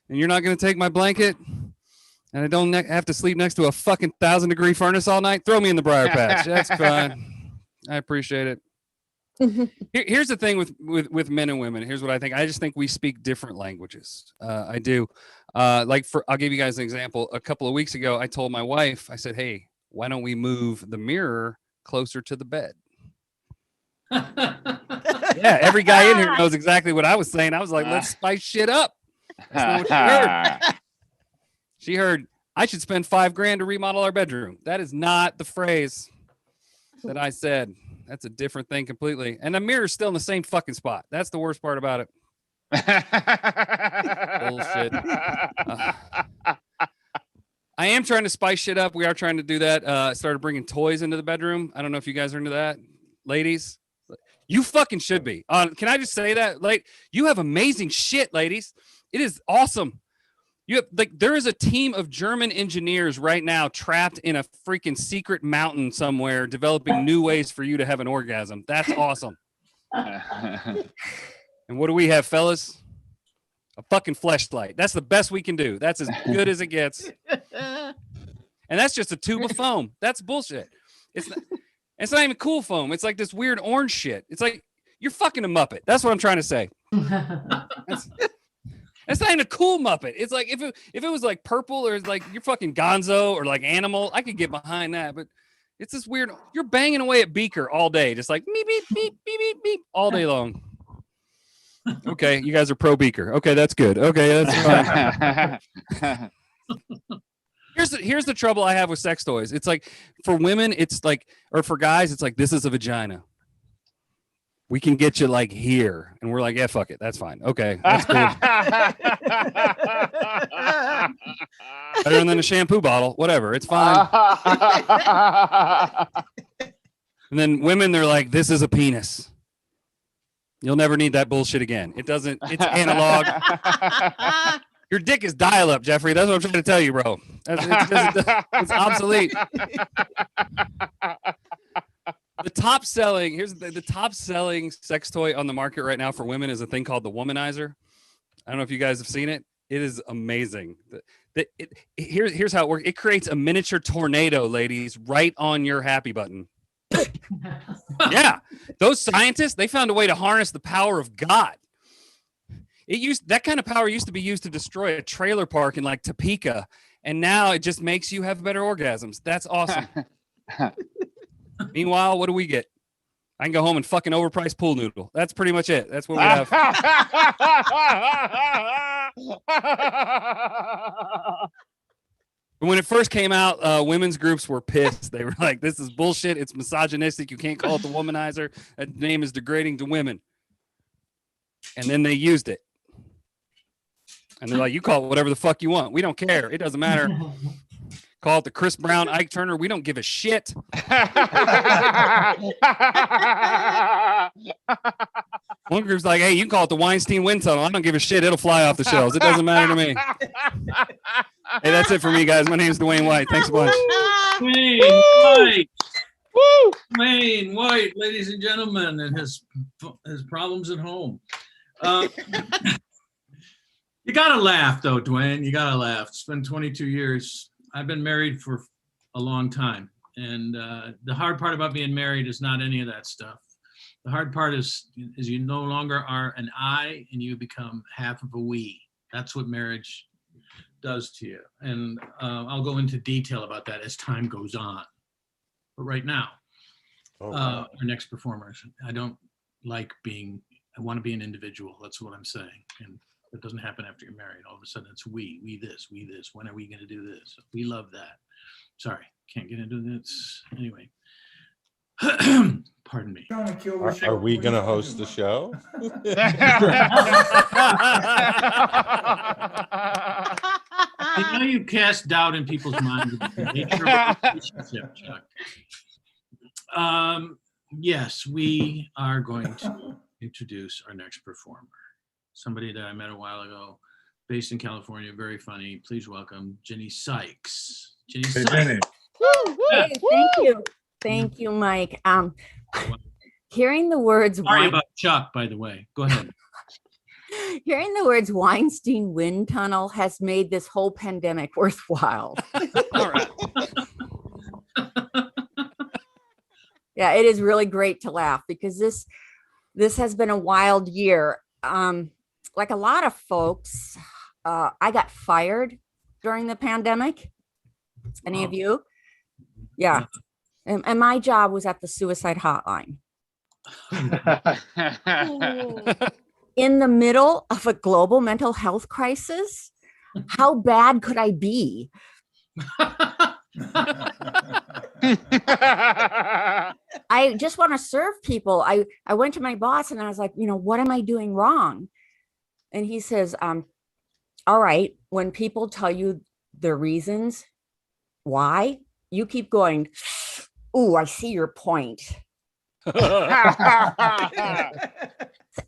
And you're not going to take my blanket? And I don't have to sleep next to a fucking 1,000-degree furnace all night? Throw me in the briar patch. That's fine. I appreciate it. Here's the thing with men and women. Here's what I think. I just think we speak different languages. I do. I'll give you guys an example. A couple of weeks ago, I told my wife, I said, hey, why don't we move the mirror closer to the bed? Yeah, every guy in here knows exactly what I was saying. I was like, let's spice shit up. That's not what she heard. She heard, I should spend $5,000 to remodel our bedroom. That is not the phrase that I said. That's a different thing completely. And the mirror's still in the same fucking spot. That's the worst part about it. Bullshit. I am trying to spice shit up. We are trying to do that. I started bringing toys into the bedroom. I don't know if you guys are into that. Ladies, you fucking should be. Can I just say that? Like, you have amazing shit, ladies. It is awesome. You have, like, there is a team of German engineers right now trapped in a freaking secret mountain somewhere developing new ways for you to have an orgasm. That's awesome. And what do we have, fellas? A fucking fleshlight. That's the best we can do. That's as good as it gets. And that's just a tube of foam. That's bullshit. It's not even cool foam. It's like this weird orange shit. It's like you're fucking a Muppet. That's what I'm trying to say. That's not even a cool Muppet. It's like if it was like purple or like you're fucking Gonzo or like Animal, I could get behind that. But it's this weird. You're banging away at Beaker all day, just like beep beep beep beep beep beep all day long. Okay, you guys are pro Beaker. Okay, that's good. Okay, that's fine. Here's the trouble I have with sex toys. It's like for women, it's like, or for guys, it's like, this is a vagina. We can get you like here. And we're like, yeah, fuck it. That's fine. Okay. That's cool. Better than a shampoo bottle. Whatever. It's fine. And then women, they're like, this is a penis. You'll never need that bullshit again. It doesn't, it's analog. Your dick is dial-up, Jeffrey. That's what I'm trying to tell you, bro. It's obsolete. The top selling, here's the top selling sex toy on the market right now for women is a thing called the Womanizer. I don't know if you guys have seen it. It is amazing. Here's how it works. It creates a miniature tornado, ladies, right on your happy button. Yeah, those scientists, they found a way to harness the power of God. That kind of power used to be used to destroy a trailer park in like Topeka, and now it just makes you have better orgasms. That's awesome. Meanwhile, what do we get? I can go home and fucking overpriced pool noodle. That's pretty much it. That's what we have. When it first came out, women's groups were pissed. They were like, this is bullshit. It's misogynistic. You can't call it the Womanizer. That name is degrading to women. And then they used it. And they're like, you call it whatever the fuck you want. We don't care. It doesn't matter. Call it the Chris Brown, Ike Turner. We don't give a shit. One group's like, hey, you can call it the Weinstein Wind Tunnel. I don't give a shit. It'll fly off the shelves. It doesn't matter to me. Hey, that's it for me, guys. My name's Dewayne White. Thanks a bunch. Dewayne White. Woo! Dewayne White, ladies and gentlemen, and his problems at home. You gotta laugh, though, Dewayne. You gotta laugh. It's been 22 years. I've been married for a long time. And the hard part about being married is not any of that stuff. The hard part is you no longer are an I and you become half of a we. That's what marriage does to you. And I'll go into detail about that as time goes on. But right now, our next performers, I don't like being, I want to be an individual. That's what I'm saying. And that doesn't happen after you're married. All of a sudden it's we this. When are we going to do this? We love that. Sorry, can't get into this. Anyway, pardon me. Are we going to host the show? I know you cast doubt in people's minds about the nature of a relationship, Chuck. Yes, we are going to introduce our next performer. Somebody that I met a while ago, based in California, very funny. Please welcome Gini Sikes. Gini Sikes. Woo, hey, thank you, Mike. Hearing the words. Sorry about Chuck, by the way. Go ahead. Hearing the words Weinstein Wind Tunnel has made this whole pandemic worthwhile. All right. Yeah, it is really great to laugh because this This has been a wild year. Like a lot of folks, I got fired during the pandemic. Any of you? Yeah. And my job was at the suicide hotline. In the middle of a global mental health crisis, how bad could I be? I just want to serve people. I went to my boss and I was like, what am I doing wrong? And he says, all right, when people tell you their reasons why, you keep going, ooh, I see your point. It's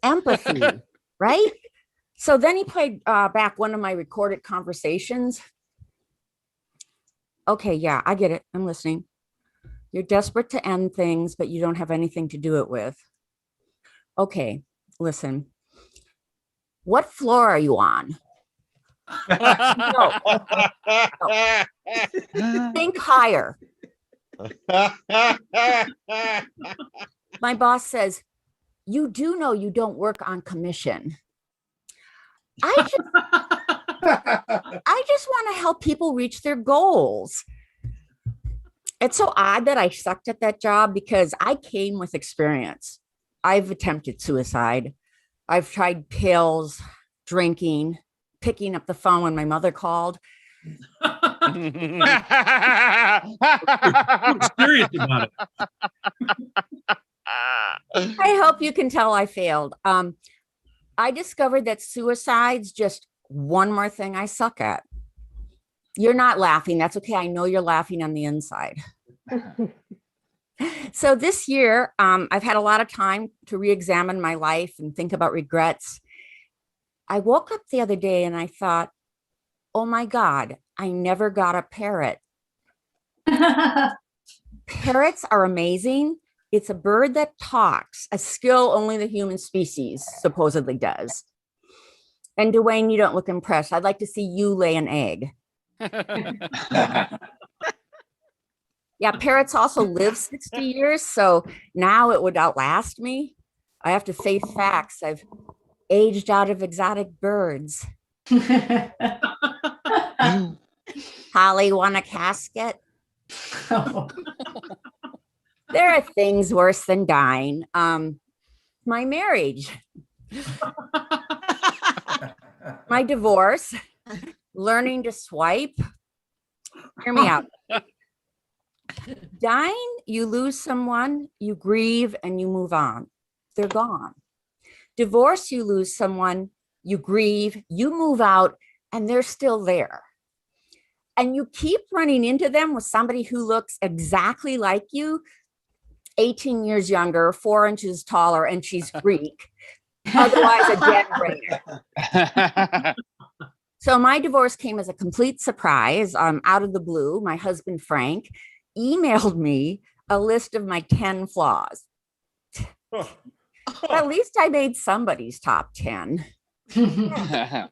empathy, right? So then he played back one of my recorded conversations. Okay, yeah, I get it. I'm listening. You're desperate to end things, but you don't have anything to do it with. Okay, listen. What floor are you on? No. Think higher. My boss says, you do know you don't work on commission. I just want to help people reach their goals. It's so odd that I sucked at that job because I came with experience. I've attempted suicide. I've tried pills, drinking, picking up the phone when my mother called. I'm serious about it. I hope you can tell I failed. I discovered that suicide's just one more thing I suck at. You're not laughing. That's okay. I know you're laughing on the inside. So this year, I've had a lot of time to re-examine my life and think about regrets. I woke up the other day and I thought, oh my God, I never got a parrot. Parrots are amazing. It's a bird that talks, a skill only the human species supposedly does. And Dewayne, you don't look impressed. I'd like to see you lay an egg. Yeah, parrots also live 60 years, so now it would outlast me. I have to face facts. I've aged out of exotic birds. Holly, want a casket? There are things worse than dying. My marriage, my divorce, learning to swipe. Hear me out. Dying, you lose someone, you grieve, and you move on. They're gone. Divorce, you lose someone, you grieve, you move out, and they're still there. And you keep running into them with somebody who looks exactly like you, 18 years younger, 4 inches taller, and she's Greek. Otherwise, a generator. So my divorce came as a complete surprise. Out of the blue, my husband, Frank, emailed me a list of my 10 flaws. At least I made somebody's top 10. I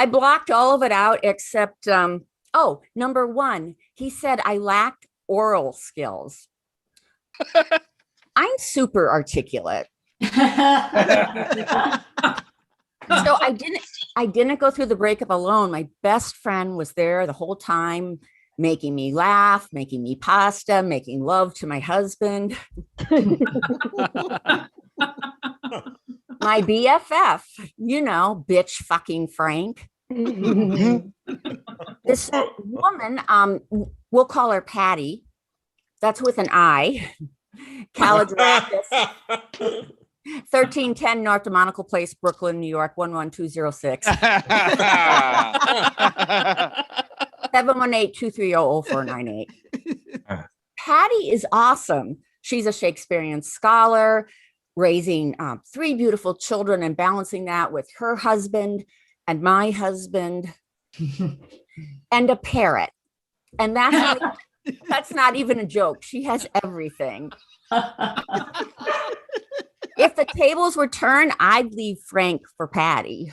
blocked all of it out except, number 1, he said I lacked oral skills. I'm super articulate. So I didn't go through the breakup alone. My best friend was there the whole time, making me laugh, making me pasta, making love to my husband. My BFF, bitch fucking Frank. This woman, we'll call her Patty. That's with an I. Calidrakis. 1310 North Demonacle Place, Brooklyn, New York, 11206. 718-230-0498. Patty is awesome. She's a Shakespearean scholar, raising 3 beautiful children and balancing that with her husband and my husband and a parrot. And that's not even a joke. She has everything. If the tables were turned, I'd leave Frank for Patty.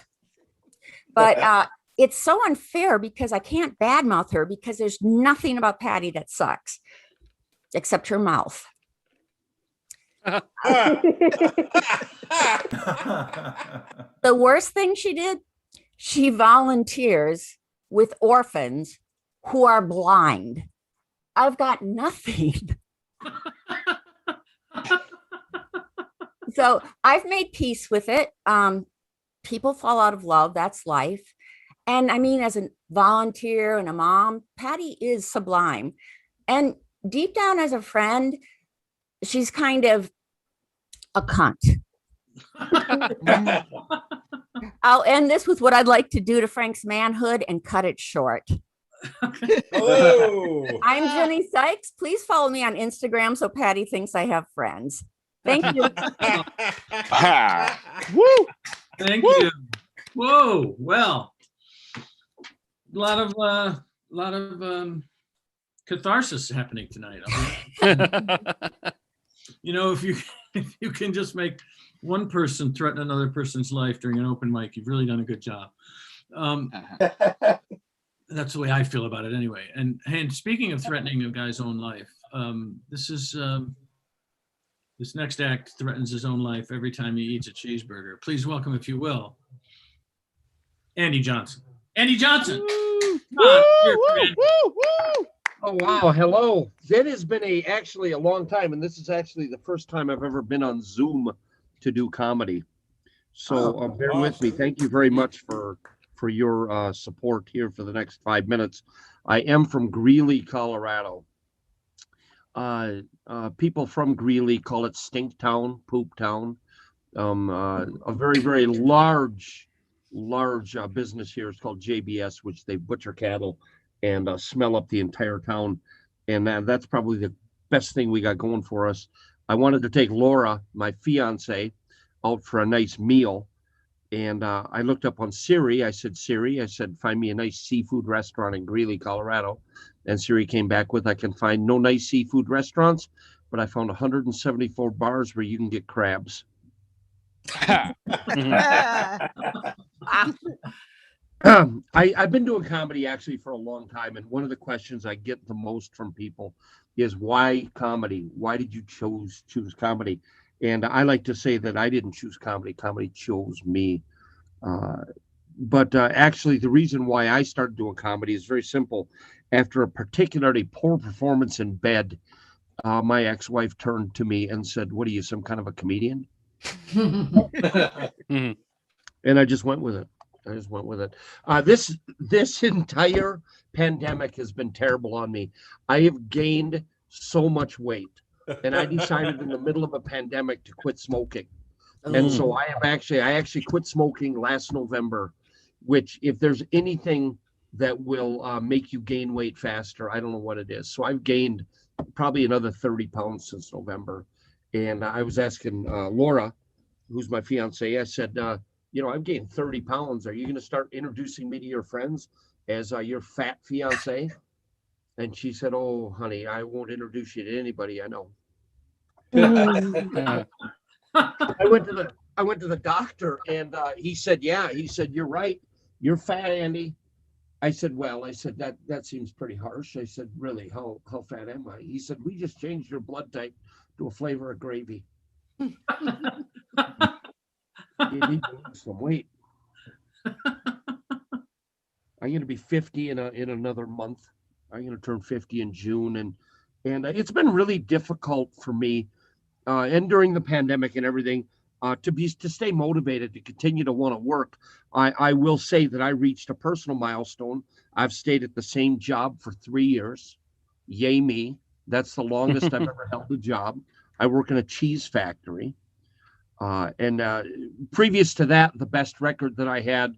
But it's so unfair because I can't badmouth her because there's nothing about Patty that sucks except her mouth. The worst thing she did, she volunteers with orphans who are blind. I've got nothing. So I've made peace with it. People fall out of love. That's life. And I mean, as a volunteer and a mom, Patty is sublime. And deep down as a friend, she's kind of a cunt. I'll end this with what I'd like to do to Frank's manhood and cut it short. Oh. I'm Gini Sikes. Please follow me on Instagram so Patty thinks I have friends. Thank you. Woo! Thank you. Whoa. Well, a lot of catharsis happening tonight. You know, if you can just make one person threaten another person's life during an open mic, you've really done a good job. That's the way I feel about it anyway. And speaking of threatening a guy's own life, this next act threatens his own life every time he eats a cheeseburger. Please welcome, if you will, Andy Johnson. Andy Johnson. Come on, here, friend. Oh, wow. Hello. It has been actually a long time, and this is actually the first time I've ever been on Zoom to do comedy. So bear with me. Thank you very much for your support here for the next 5 minutes. I am from Greeley, Colorado. People from Greeley call it Stink Town, Poop Town. A very, very large business here is called JBS, which they butcher cattle and smell up the entire town. And that's probably the best thing we got going for us. I wanted to take Laura, my fiance, out for a nice meal. And I looked up on Siri. I said, find me a nice seafood restaurant in Greeley, Colorado. And Siri came back with, I can find no nice seafood restaurants, but I found 174 bars where you can get crabs. I've been doing comedy actually for a long time. And one of the questions I get the most from people is, why comedy? Why did you choose comedy? And I like to say that I didn't choose comedy. Comedy chose me. But actually, the reason why I started doing comedy is very simple. After a particularly poor performance in bed, my ex-wife turned to me and said, "What are you, some kind of a comedian?" And I just went with it. This entire pandemic has been terrible on me. I have gained so much weight. And I decided in the middle of a pandemic to quit smoking. And so I actually quit smoking last November, which, if there's anything that will make you gain weight faster, I don't know what it is. So I've gained probably another 30 pounds since November. And I was asking Laura, who's my fiance, I said, I've gained 30 pounds. Are you going to start introducing me to your friends as your fat fiance? And she said, "Oh, honey, I won't introduce you to anybody I know." I went to the doctor, and he said, "You're right. You're fat, Andy." I said, that seems pretty harsh. I said, "Really? How fat am I?" He said, "We just changed your blood type to a flavor of gravy." You need to lose some weight. I'm going to be 50 in another month. I'm going to turn 50 in June, and it's been really difficult for me, and during the pandemic and everything, to stay motivated, to continue to want to work. I will say that I reached a personal milestone. I've stayed at the same job for 3 years. Yay me! That's the longest I've ever held a job. I work in a cheese factory, and previous to that, the best record that I had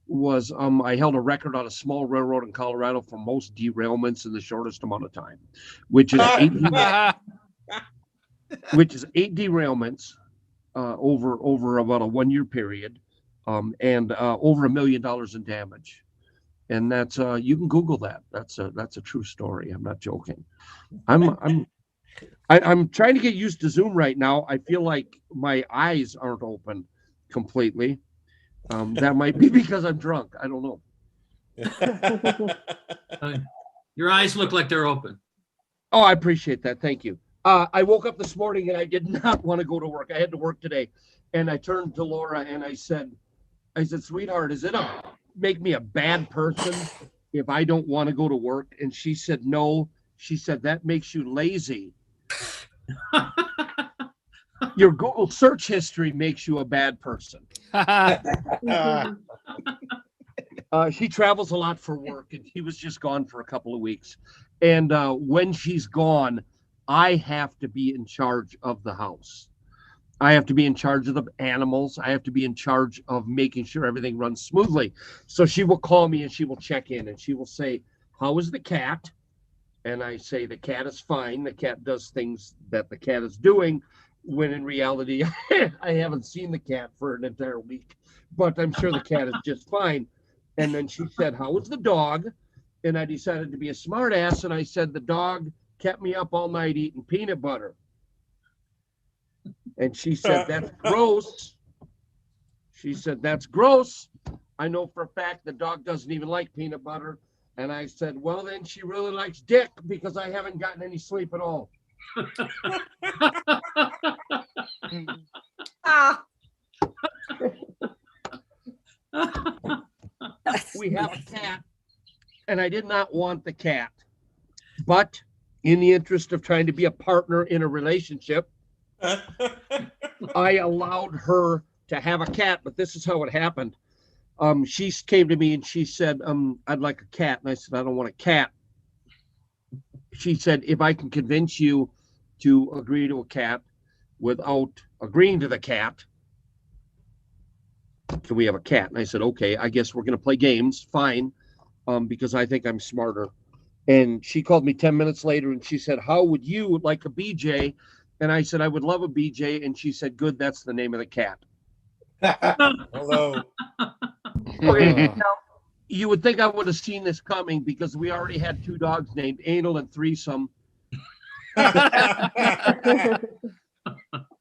was I held a record on a small railroad in Colorado for most derailments in the shortest amount of time, which is 8 derailments over about a 1 year period, and over $1 million in damage. And that's you can Google that. That's a true story. I'm not joking. I'm trying to get used to Zoom right now. I feel like my eyes aren't open completely. That might be because I'm drunk. I don't know. Your eyes look like they're open. Oh, I appreciate that. Thank you. I woke up this morning and I did not want to go to work. I had to work today. And I turned to Laura and I said, sweetheart, is it make me a bad person if I don't want to go to work? And she said, no. She said, that makes you lazy. Your Google search history makes you a bad person. She travels a lot for work, and she was just gone for a couple of weeks. And when she's gone, I have to be in charge of the house. I have to be in charge of the animals. I have to be in charge of making sure everything runs smoothly. So she will call me and she will check in and she will say, how is the cat? And I say, the cat is fine. The cat does things that the cat is doing, when in reality, I haven't seen the cat for an entire week, but I'm sure the cat is just fine. And then she said, how is the dog? And I decided to be a smart ass. And I said, the dog kept me up all night eating peanut butter. And she said, that's gross. She said, that's gross. I know for a fact the dog doesn't even like peanut butter. And I said, well, then she really likes dick because I haven't gotten any sleep at all. We have a cat, and I did not want the cat. But in the interest of trying to be a partner in a relationship, I allowed her to have a cat, but this is how it happened. She came to me and she said, I'd like a cat. And I said, I don't want a cat. She said, if I can convince you to agree to a cat without agreeing to the cat, can we have a cat? And I said, okay, I guess we're going to play games. Fine. Because I think I'm smarter. And she called me 10 minutes later and she said, how would you like a BJ? And I said, I would love a BJ. And she said, good, that's the name of the cat. Hello. Okay, now, you would think I would have seen this coming because we already had 2 dogs named Anal and Threesome. And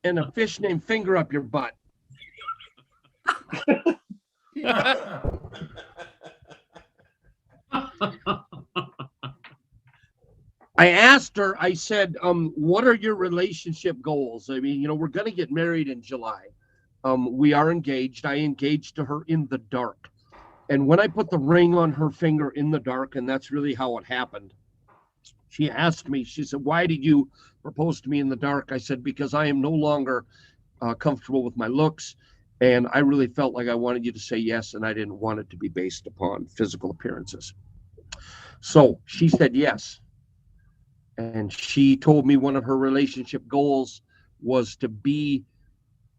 a fish named Finger Up Your Butt. I asked her, I said, what are your relationship goals? I mean, we're going to get married in July. We are engaged. I engaged to her in the dark. And when I put the ring on her finger in the dark, and that's really how it happened, she asked me, she said, why did you propose to me in the dark? I said, because I am no longer comfortable with my looks. And I really felt like I wanted you to say yes. And I didn't want it to be based upon physical appearances. So she said yes. And she told me one of her relationship goals was to be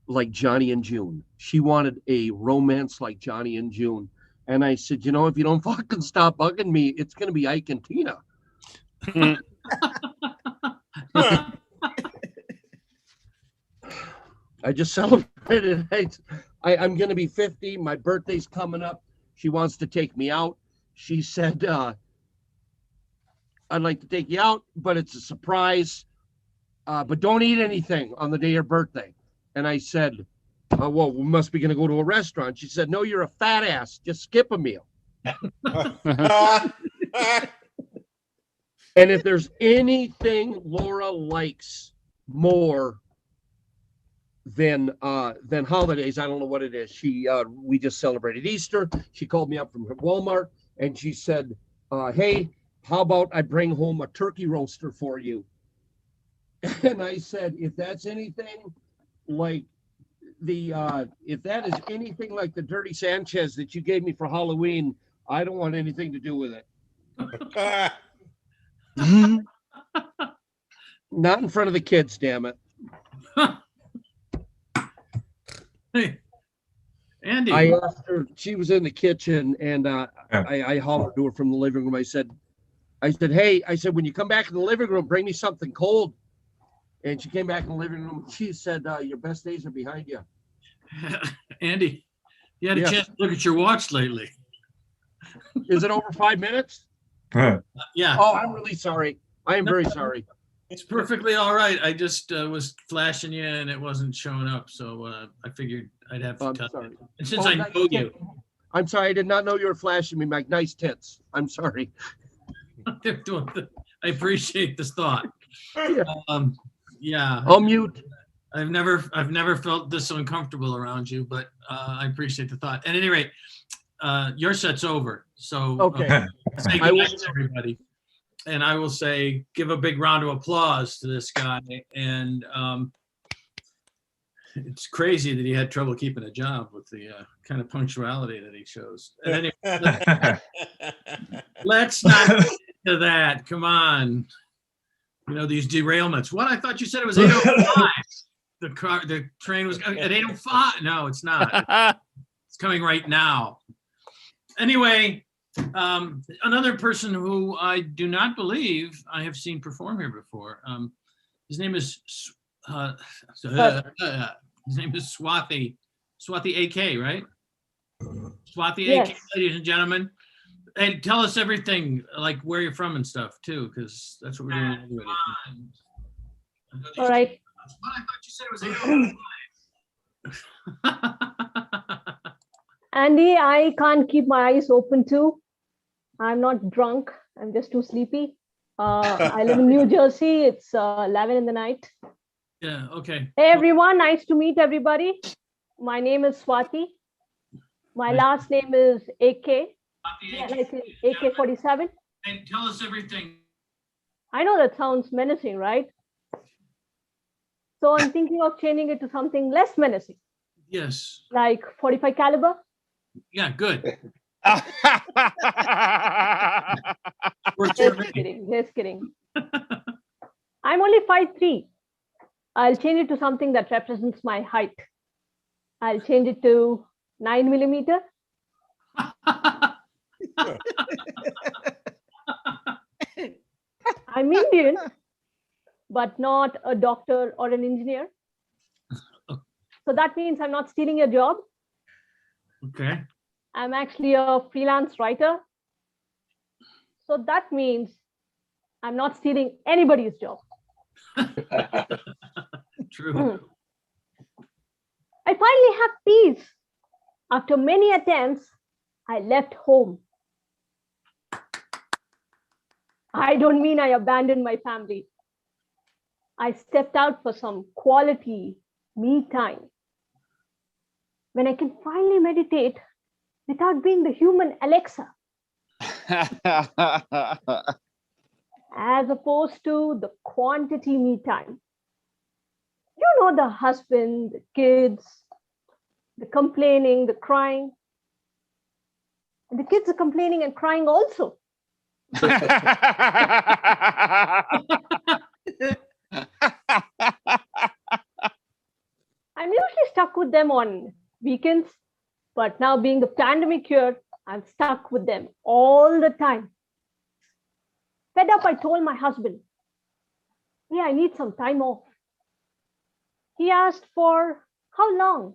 like Johnny and June. She wanted a romance like Johnny and June. And I said, if you don't fucking stop bugging me, it's going to be Ike and Tina. I just celebrated. I'm going to be 50. My birthday's coming up. She wants to take me out. She said, I'd like to take you out, but it's a surprise. But don't eat anything on the day of your birthday. And I said, well, we must be going to go to a restaurant. She said, no, you're a fat ass. Just skip a meal. And if there's anything Laura likes more than holidays, I don't know what it is. We just celebrated Easter. She called me up from Walmart and she said, hey, how about I bring home a turkey roaster for you? And I said, if that's anything like if that is anything like the Dirty Sanchez that you gave me for Halloween, I don't want anything to do with it. Not in front of the kids, damn it. Hey, Andy. I asked her, she was in the kitchen, and I hollered to her from the living room. I said, hey, when you come back in the living room, bring me something cold. And she came back in the living room. She said, your best days are behind you. Andy, you had a chance to look at your watch lately. Is it over 5 minutes? Yeah. Oh, I'm really sorry. I am very sorry. It's perfectly all right. I just was flashing you and it wasn't showing up. So I figured I'd have to tell you. And since I know you. I'm sorry. I did not know you were flashing me like nice tits. I'm sorry. I appreciate this thought. Yeah. Yeah. Mute. I've never felt this uncomfortable around you, but I appreciate the thought. At any rate, your set's over. So Okay. say I will- goodnight to everybody. And I will say, give a big round of applause to this guy. And it's crazy that he had trouble keeping a job with the kind of punctuality that he shows. And anyway, let's not get into that. Come on. You know, these derailments. What? I thought you said it was 8:05. The train was at 8:05. No, it's not. It's coming right now. Anyway, another person who I do not believe I have seen perform here before. His name is Swathi AK, right? Swathi AK, Yes. ladies and gentlemen. And tell us everything, like where you're from and stuff too, because that's what we're doing. Anyway. All right. What? I thought you said it was 8:05. Andy, I can't keep my eyes open too. I'm not drunk. I'm just too sleepy. I live in New Jersey. It's 11 in the night. Yeah, okay. Hey, everyone. Nice to meet everybody. My name is Swathi. My last name is AK. Like AK-47. And tell us everything. I know that sounds menacing, right? So I'm thinking of changing it to something less menacing, Yes. like 45 caliber. Yeah, good. Just kidding. Just kidding. I'm only 5'3". I'll change it to something that represents my height. I'll change it to 9mm. I'm Indian, but not a doctor or an engineer. So that means I'm not stealing your job. Okay. I'm actually a freelance writer. So that means I'm not stealing anybody's job. True. I finally have peace. After many attempts, I left home. I don't mean I abandoned my family. I stepped out for some quality me time. When I can finally meditate without being the human Alexa, as opposed to the quantity me time. You know, the husband, the kids, the complaining, the crying. And the kids are complaining and crying also. I'm usually stuck with them on weekends, but now being the pandemic here, I'm stuck with them all the time. Fed up, I told my husband, yeah, I need some time off. He asked for how long?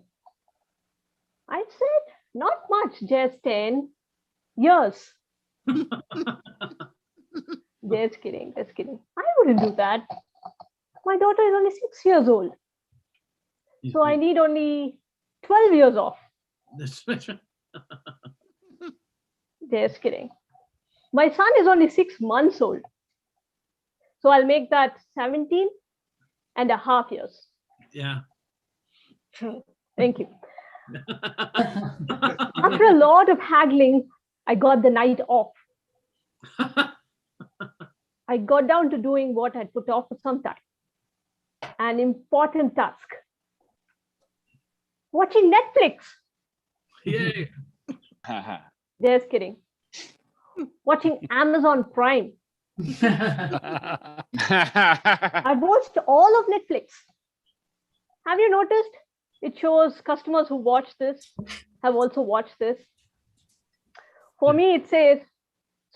I said, not much, just 10 years. Just kidding, just kidding. I wouldn't do that. My daughter is only 6 years old. So I need only 12 years off. Just kidding. My son is only 6 months old. So I'll make that 17 and a half years. Yeah. Thank you. After a lot of haggling, I got the night off. I got down to doing what I'd put off for some time. An important task. Watching Netflix. Yay. Just kidding. Watching Amazon Prime. I've watched all of Netflix. Have you noticed? It shows customers who watch this have also watched this. For me, it says,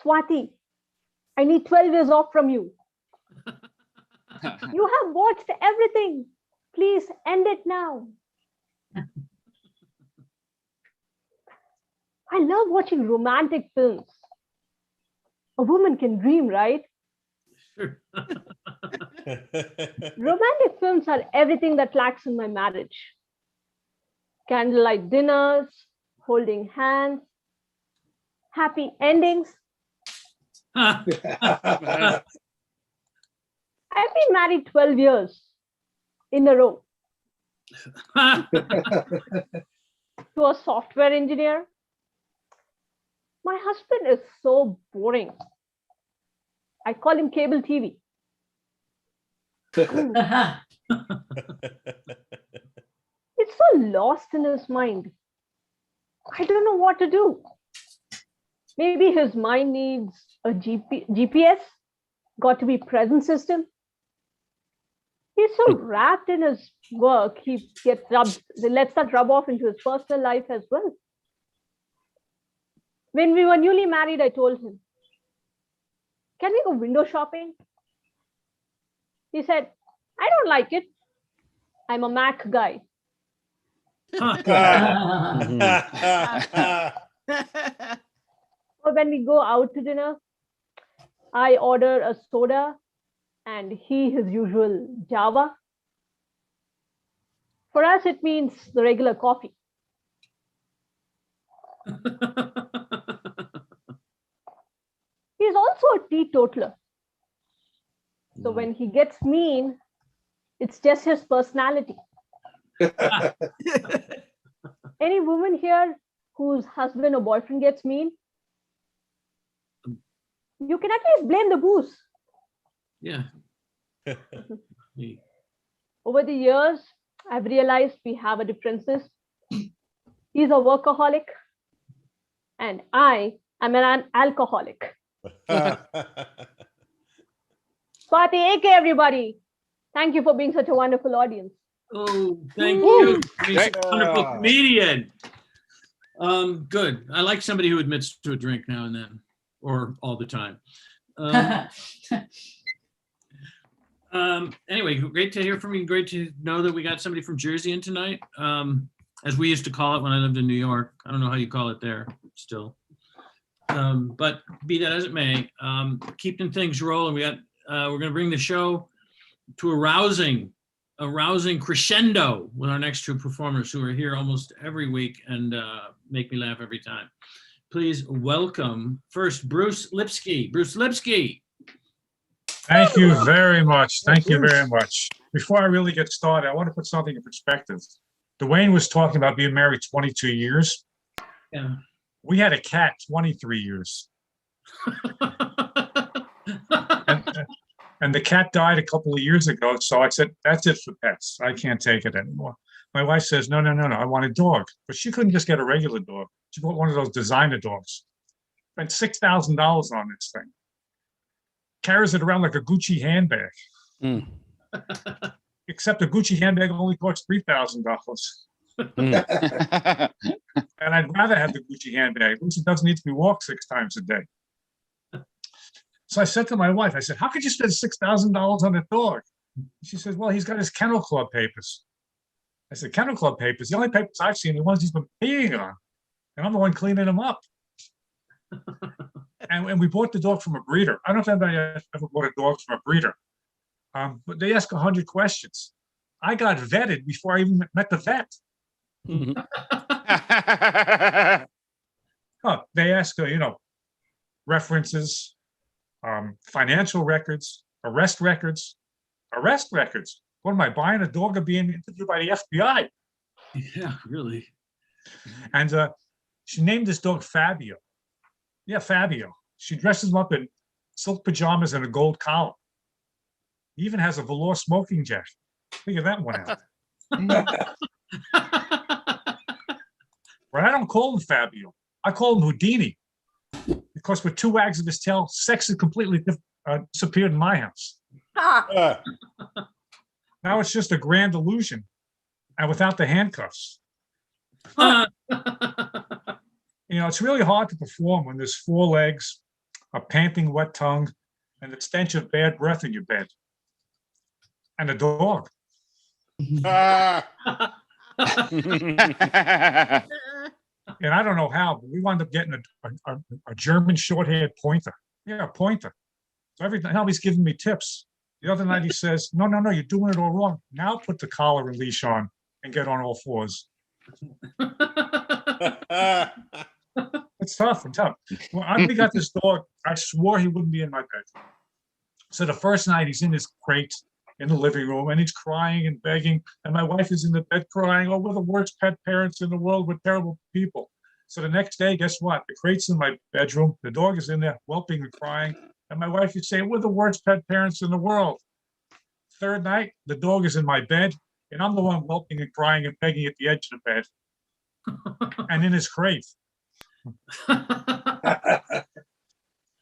Swathi, I need 12 years off from you. You have watched everything. Please end it now. I love watching romantic films. A woman can dream, right? Sure. Romantic films are everything that lacks in my marriage. Candlelight dinners, holding hands, happy endings. I've been married 12 years in a row. To a software engineer, my husband is so boring. I call him cable TV. He's so lost in his mind. I don't know what to do. Maybe his mind needs a GPS, got to be present system. He's so wrapped in his work, he lets that rub off into his personal life as well. When we were newly married, I told him, can we go window shopping? He said, I don't like it. I'm a Mac guy. Or when we go out to dinner, I order a soda and he his usual Java. For us, it means the regular coffee. He's also a teetotaler. So when he gets mean, it's just his personality. Any woman here whose husband or boyfriend gets mean, you can at least blame the booze. Yeah. Over the years, I've realized we have a differences. He's a workaholic and I am an alcoholic. Swathi, AK, everybody. Thank you for being such a wonderful audience. Oh, thank you. He's a wonderful comedian. Good. I like somebody who admits to a drink now and then, or all the time. Anyway, great to hear from you. Great to know that we got somebody from Jersey in tonight. As we used to call it when I lived in New York. I don't know how you call it there still. But be that as it may, keeping things rolling. We're going to bring the show to a rousing crescendo with our next two performers who are here almost every week and make me laugh every time. Please welcome first Bruce Lipsky. Bruce Lipsky. Thank you very much. Thank you very much. Before I really get started, I want to put something in perspective. Dewayne was talking about being married 22 years. Yeah. We had a cat 23 years. And the cat died a couple of years ago. So I said, that's it for pets. I can't take it anymore. My wife says, no, I want a dog. But she couldn't just get a regular dog. She bought one of those designer dogs. Spent $6,000 on this thing. Carries it around like a Gucci handbag. Except a Gucci handbag only costs $3,000. And I'd rather have the Gucci handbag. At least it doesn't need to be walked 6 times a day. So I said to my wife, I said, how could you spend $6,000 on a dog? She says, well, he's got his kennel club papers. I said, kennel club papers? The only papers I've seen are the ones he's been peeing on. And I'm the one cleaning them up. And we bought the dog from a breeder. I don't know if anybody ever bought a dog from a breeder. But they ask 100 questions. I got vetted before I even met the vet. They ask, references, financial records, arrest records. What am I, buying a dog or being interviewed by the FBI? Yeah, really. And she named this dog Fabio. Yeah, Fabio. She dresses him up in silk pajamas and a gold collar. He even has a velour smoking jacket. Figure that one out. But I don't call him Fabio. I call him Houdini. Because with 2 wags of his tail, sex has completely disappeared in my house. Now it's just a grand illusion. And without the handcuffs. It's really hard to perform when there's 4 legs, a panting wet tongue, and the stench of bad breath in your bed. And a dog. And I don't know how, but we wound up getting a German short-haired pointer. Yeah, a pointer. So every time he's giving me tips. The other night he says, no, you're doing it all wrong. Now put the collar and leash on and get on all 4s. It's tough and tough. When we got this dog, I swore he wouldn't be in my bed. So the first night he's in his crate, in the living room, and he's crying and begging, and my wife is in the bed crying, oh, we're the worst pet parents in the world, we're terrible people. So the next day, guess what? The crate's in my bedroom, the dog is in there whelping and crying, and my wife is saying, we're the worst pet parents in the world. Third night, the dog is in my bed, and I'm the one whelping and crying and begging at the edge of the bed and in his crate.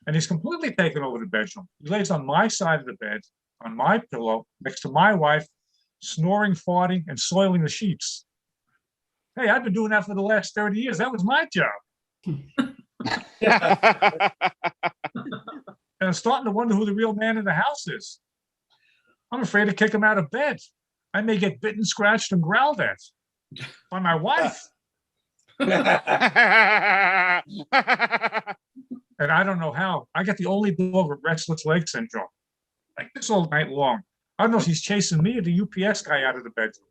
And he's completely taken over the bedroom. He lays on my side of the bed, on my pillow, next to my wife, snoring, farting, and soiling the sheets. Hey, I've been doing that for the last 30 years. That was my job. And I'm starting to wonder who the real man in the house is. I'm afraid to kick him out of bed. I may get bitten, scratched, and growled at by my wife. And I don't know how. I got the only dog with restless leg syndrome. Like this all night long. I don't know if he's chasing me or the UPS guy out of the bedroom.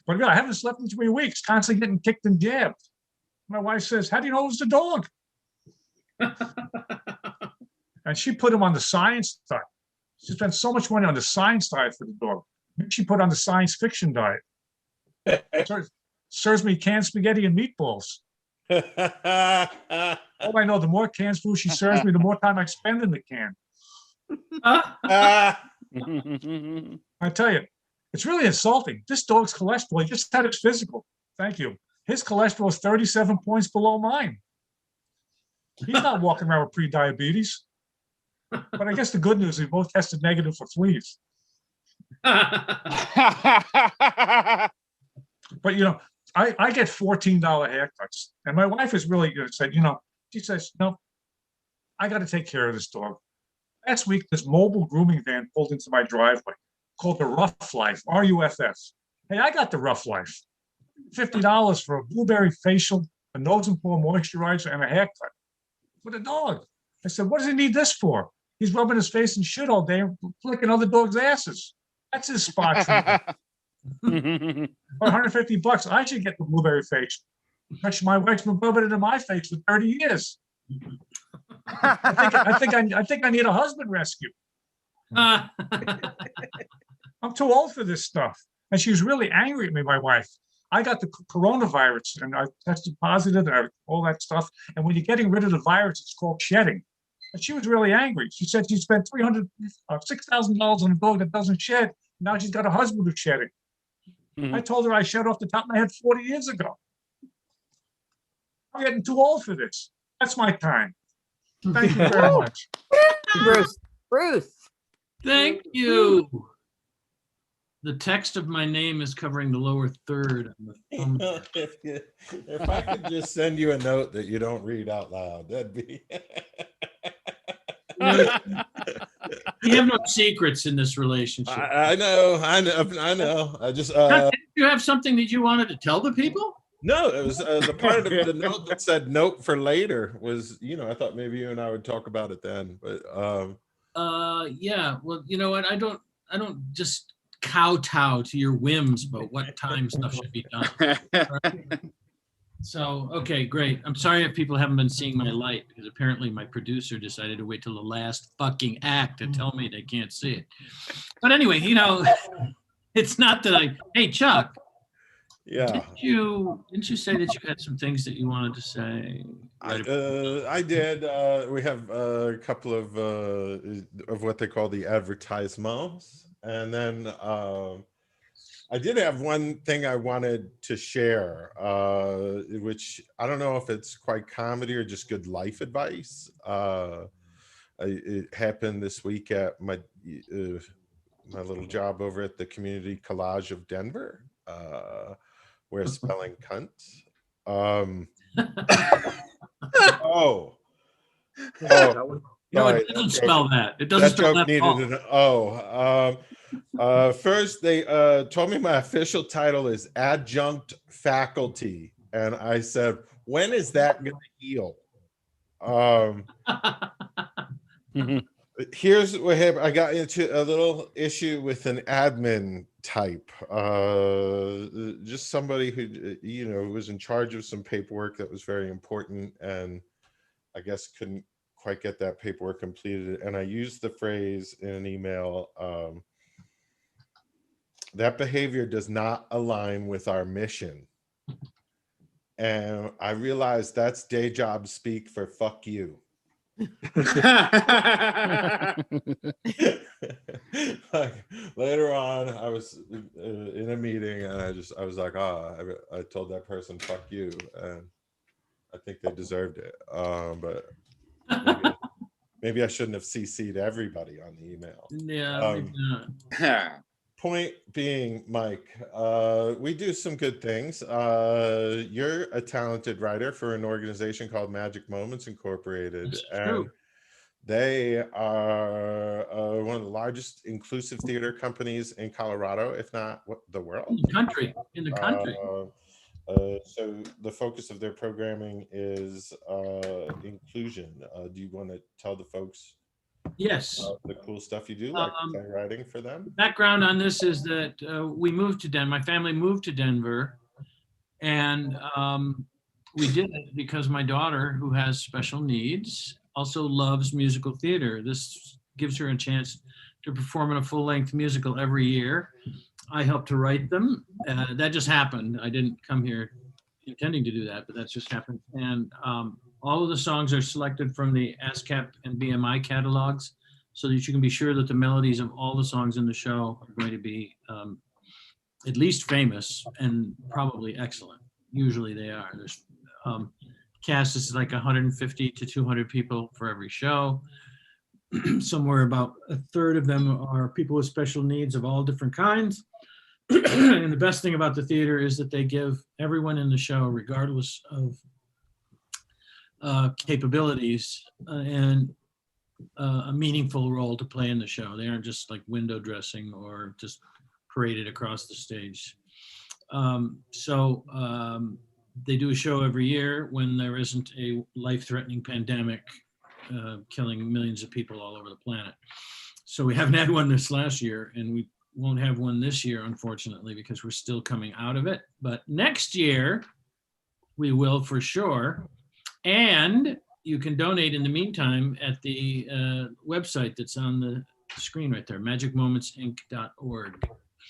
But yeah, I haven't slept in 3 weeks, constantly getting kicked and jabbed. My wife says, how do you know it was the dog? And she put him on the science diet. She spent so much money on the science diet for the dog. She put on the science fiction diet. Serves me canned spaghetti and meatballs. All I know, the more canned food she serves me, the more time I spend in the can. I tell you, it's really insulting. This dog's cholesterol, he just had his physical. Thank you. His cholesterol is 37 points below mine. He's not walking around with pre-diabetes. But I guess the good news is we both tested negative for fleas. But, you know, I get $14 haircuts. And my wife is really said, she says, no, I got to take care of this dog. Last week, this mobile grooming van pulled into my driveway called the Rough Life, RUFF. Hey, I got the Rough Life. $50 for a blueberry facial, a nose and paw moisturizer, and a haircut for the dog. I said, what does he need this for? He's rubbing his face in shit all day and flicking other dogs' asses. That's his spot. For $150, I should get the blueberry face. Actually, my wife's been rubbing it in my face for 30 years. I think I need a husband rescue. I'm too old for this stuff. And she was really angry at me, my wife. I got the coronavirus and I tested positive and all that stuff. And when you're getting rid of the virus, it's called shedding. And she was really angry. She said she spent $6,000 on a dog that doesn't shed. Now she's got a husband who's shedding. I told her I shed off the top of my head 40 years ago. I'm getting too old for this. That's my time. Thank you very much. Bruce. Thank you. The text of my name is covering the lower third. On the thumb. If I could just send you a note that you don't read out loud, that'd be. You have no secrets in this relationship. I know. I just. Did you have something that you wanted to tell the people? No, it was the part of the note that said "note for later" was, I thought maybe you and I would talk about it then, but. Yeah. Well, you know what? I don't just kowtow to your whims about what time stuff should be done. Right? So, okay, great. I'm sorry if people haven't been seeing my light, because apparently my producer decided to wait till the last fucking act to tell me they can't see it. But anyway, it's not that hey, Chuck. Yeah. Didn't you say that you had some things that you wanted to say? I did. We have a couple of what they call the advertisements. And then I did have one thing I wanted to share, which I don't know if it's quite comedy or just good life advice. It happened this week at my little job over at the Community Collage of Denver. We're spelling cunt. It doesn't spell that. It doesn't spell that. Needed an first, they told me my official title is adjunct faculty, and I said, when is that going to heal? Here's what happened. I got into a little issue with an admin type, just somebody who was in charge of some paperwork that was very important, and I guess couldn't quite get that paperwork completed. And I used the phrase in an email, that behavior does not align with our mission. And I realized that's day job speak for fuck you. Like later on, I was in a meeting and I was like, I told that person fuck you, and I think they deserved it. But maybe I shouldn't have CC'd everybody on the email. Yeah, maybe not. Point being, Mike, we do some good things. You're a talented writer for an organization called Magic Moments Incorporated. That's and true. They are one of the largest inclusive theater companies in Colorado, if not the world. In the country. So the focus of their programming is inclusion. Do you want to tell the folks the cool stuff you do, like writing for them? Background on this is that we moved to Denver. My family moved to Denver, and we did it because my daughter, who has special needs, also loves musical theater. This gives her a chance to perform in a full-length musical every year. I helped to write them. That just happened. I didn't come here intending to do that, but that's just happened. And all of the songs are selected from the ASCAP and BMI catalogs, so that you can be sure that the melodies of all the songs in the show are going to be at least famous and probably excellent. Usually they are. There's cast is like 150 to 200 people for every show. Somewhere about a third of them are people with special needs of all different kinds. And the best thing about the theater is that they give everyone in the show, regardless of capabilities, and a meaningful role to play in the show. They aren't just like window dressing or just paraded across the stage. They do a show every year when there isn't a life-threatening pandemic killing millions of people all over the planet. So we haven't had one this last year, and we won't have one this year, unfortunately, because we're still coming out of it. But next year, we will for sure. And you can donate in the meantime at the website that's on the screen right there, magicmomentsinc.org.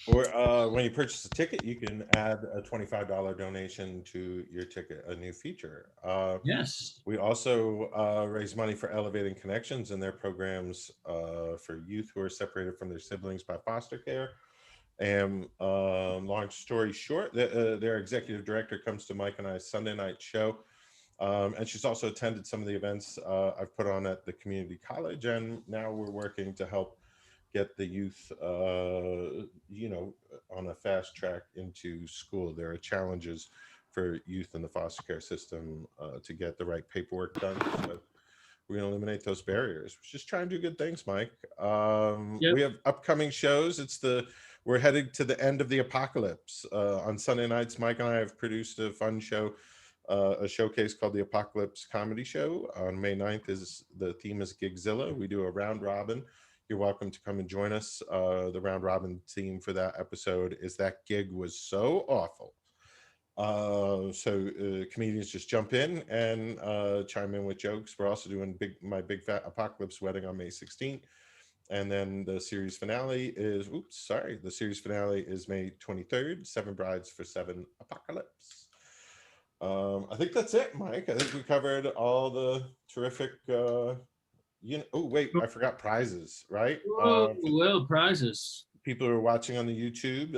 Or when you purchase a ticket, you can add a $25 donation to your ticket, a new feature. Yes. We also raise money for Elevating Connections and their programs for youth who are separated from their siblings by foster care. And long story short, their executive director comes to Mike and I's Sunday night show. And she's also attended some of the events I've put on at the community college. And now we're working to help get the youth, on a fast track into school. There are challenges for youth in the foster care system to get the right paperwork done. So we're going to eliminate those barriers. We're just trying to do good things, Mike. We have upcoming shows. We're headed to the end of the apocalypse. On Sunday nights, Mike and I have produced a fun show, a showcase called the Apocalypse Comedy Show. On May 9th, the theme is Gigzilla. We do a round robin. You're welcome to come and join us. The round robin theme for that episode is that gig was so awful. So comedians just jump in and chime in with jokes. We're also doing my big fat apocalypse wedding on May 16th. And then the series finale is, the series finale is May 23rd, 7 Brides for 7 Apocalypse. I think that's it, Mike. I think we covered all the terrific, I forgot prizes, right? Prizes. People who are watching on the YouTube,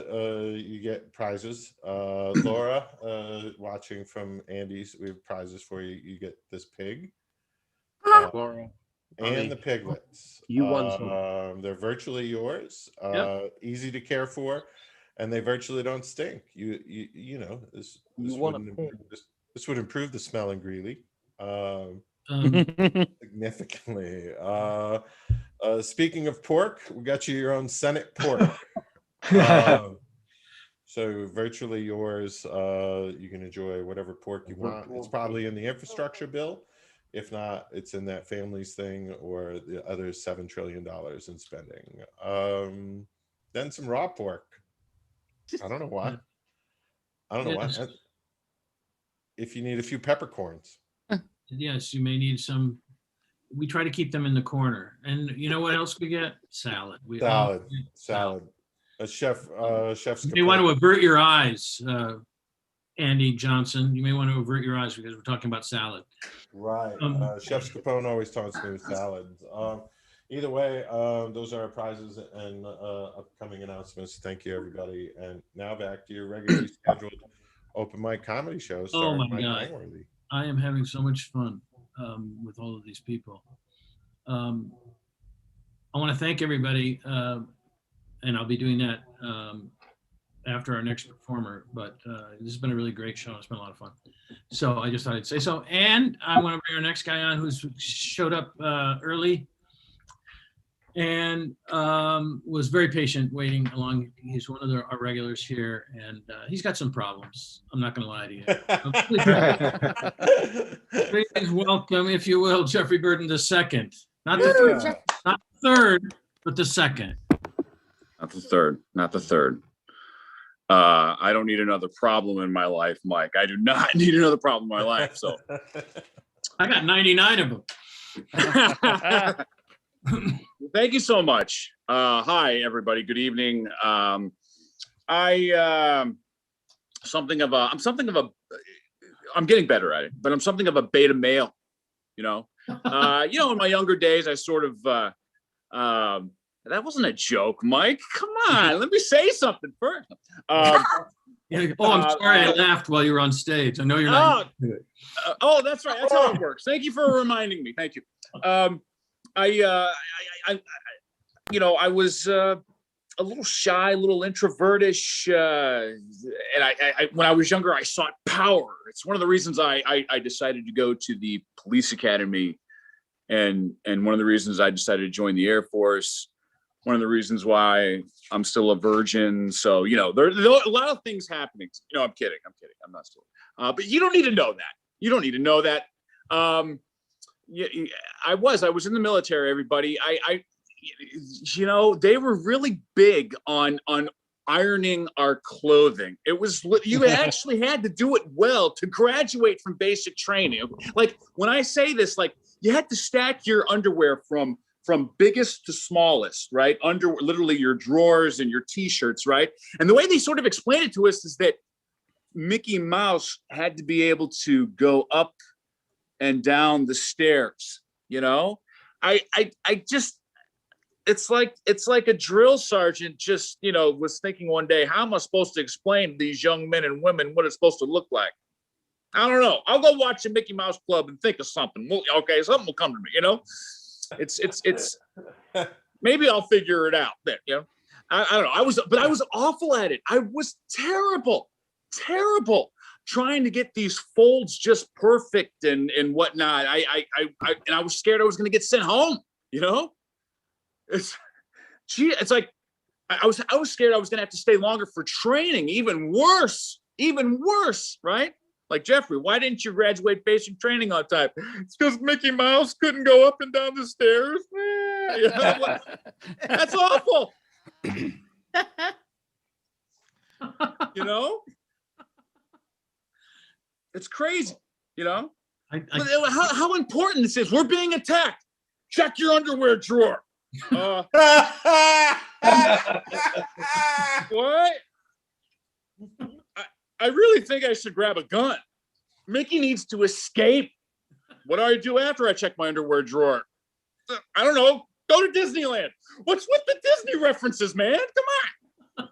you get prizes. Laura, watching from Andy's, we have prizes for you. You get this pig. Laura. And the piglets. You won some. They're virtually yours, easy to care for, and they virtually don't stink. This would improve the smell in Greeley significantly. Speaking of pork, we got you your own Senate pork. So virtually yours. You can enjoy whatever pork you want. It's probably in the infrastructure bill. If not, it's in that families thing or the other $7 trillion in spending. Then some raw pork. I don't know why. If you need a few peppercorns. Yes, you may need some we try to keep them in the corner. And you know what else we get? Salad. We Salad. always get Salad. A chef's. You may want to avert your eyes, Andy Johnson. You may want to avert your eyes because we're talking about salad. Right. Chef Capone always taunts me with salads. Either way, those are our prizes and upcoming announcements. Thank you, everybody. And now back to your regularly scheduled open mic comedy show. Oh my Mike God. Langworthy. I am having so much fun with all of these people. I want to thank everybody, and I'll be doing that after our next performer. But this has been a really great show. It's been a lot of fun. So I just thought I'd say so. And I want to bring our next guy on who's showed up early and was very patient waiting along. He's one of our regulars here, and he's got some problems. I'm not going to lie to you. Please welcome, if you will, Jeffrey Burton II. Not the third, but the second. Not the third. Not the third. I don't need another problem in my life, Mike. I do not need another problem in my life. So I got 99 of them. Thank you so much. Hi, everybody. Good evening. I'm getting better at it, but I'm something of a beta male, you know. In my younger days, I sort of, that wasn't a joke, Mike. Come on, let me say something first. I'm sorry I laughed while you were on stage. I know you're not. That's right. That's how it works. Thank you for reminding me. Thank you. I was a little shy, a little introvertish, and I when I was younger, I sought power. It's one of the reasons I decided to go to the police academy, and one of the reasons I decided to join the Air Force. One of the reasons why I'm still a virgin. So there are a lot of things happening. I'm kidding. I'm not still. But you don't need to know that. You don't need to know that. Yeah, I was in the military, everybody. They were really big on ironing our clothing. It was, you actually had to do it well to graduate from basic training. Like when I say this, like you had to stack your underwear from biggest to smallest, right? Under literally your drawers and your t-shirts, right? And the way they sort of explain it to us is that Mickey Mouse had to be able to go up and down the stairs, I just, it's like a drill sergeant just, was thinking one day, how am I supposed to explain to these young men and women what it's supposed to look like? I don't know. I'll go watch a Mickey Mouse Club and think of something. Okay, something will come to me, It's maybe I'll figure it out then, I don't know. I was awful at it. I was terrible trying to get these folds just perfect and whatnot. I was scared I was going to get sent home. It's like I was scared I was going to have to stay longer for training. Even worse, right? Like, Jeffrey, why didn't you graduate basic training on time? It's because Mickey Mouse couldn't go up and down the stairs. That's awful. It's crazy, how important this is. We're being attacked. Check your underwear drawer. What? I really think I should grab a gun. Mickey needs to escape. What do I do after I check my underwear drawer? I don't know. Go to Disneyland. What's with the Disney references, man? Come on.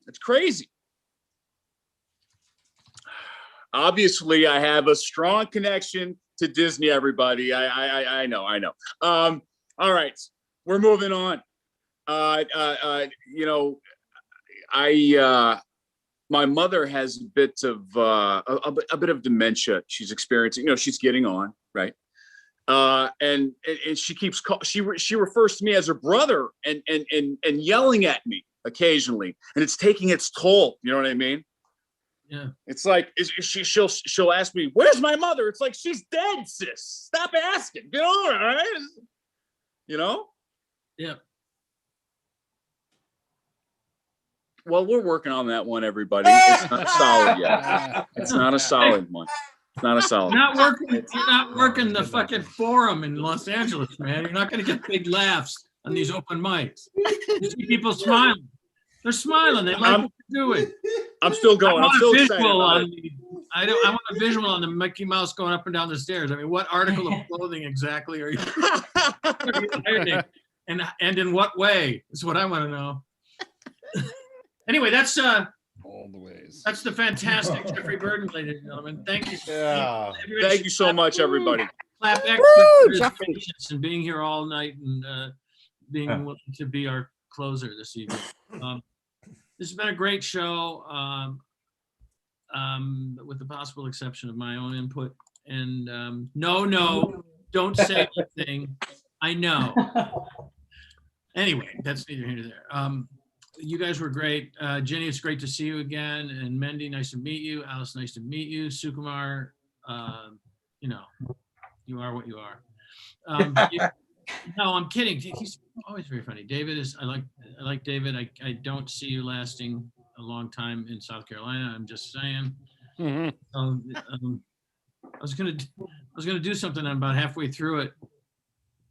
It's crazy. Obviously, I have a strong connection to Disney, everybody. I know. All right, we're moving on. My mother has a bit of dementia. She's experiencing. She's getting on, right? And she keeps she refers to me as her brother and yelling at me occasionally, and it's taking its toll. You know what I mean? Yeah. It's like she'll ask me, "Where's my mother?" It's like, she's dead, sis. Stop asking. All right? Yeah. Well, we're working on that one, everybody. It's not solid yet. It's not a solid one. It's not a solid. You're not working the fucking forum in Los Angeles, man. You're not going to get big laughs on these open mics. You see people smiling. They're smiling. They like what you're doing. I'm still going. I'm still excited about it. I want a visual on the Mickey Mouse going up and down the stairs. I mean, what article of clothing exactly are you ironing? And in what way is what I want to know. Anyway, that's all the ways. That's the fantastic Jeffrey Burden, ladies and gentlemen. Thank you. Yeah. Thank you so much, everybody. Clap extra Woo, for his Jeffrey. patience and being here all night and being willing to be our closer this evening. This has been a great show, with the possible exception of my own input. And no, don't say anything. I know. Anyway, that's neither here nor there. You guys were great. Ginny, it's great to see you again. And Mendy, nice to meet you. Alice, nice to meet you. Sukumar, you are what you are. No, I'm kidding. He's always very funny. David is. I like David. I don't see you lasting a long time in South Carolina. I'm just saying. Mm-hmm. I was gonna do something. I'm about halfway through it.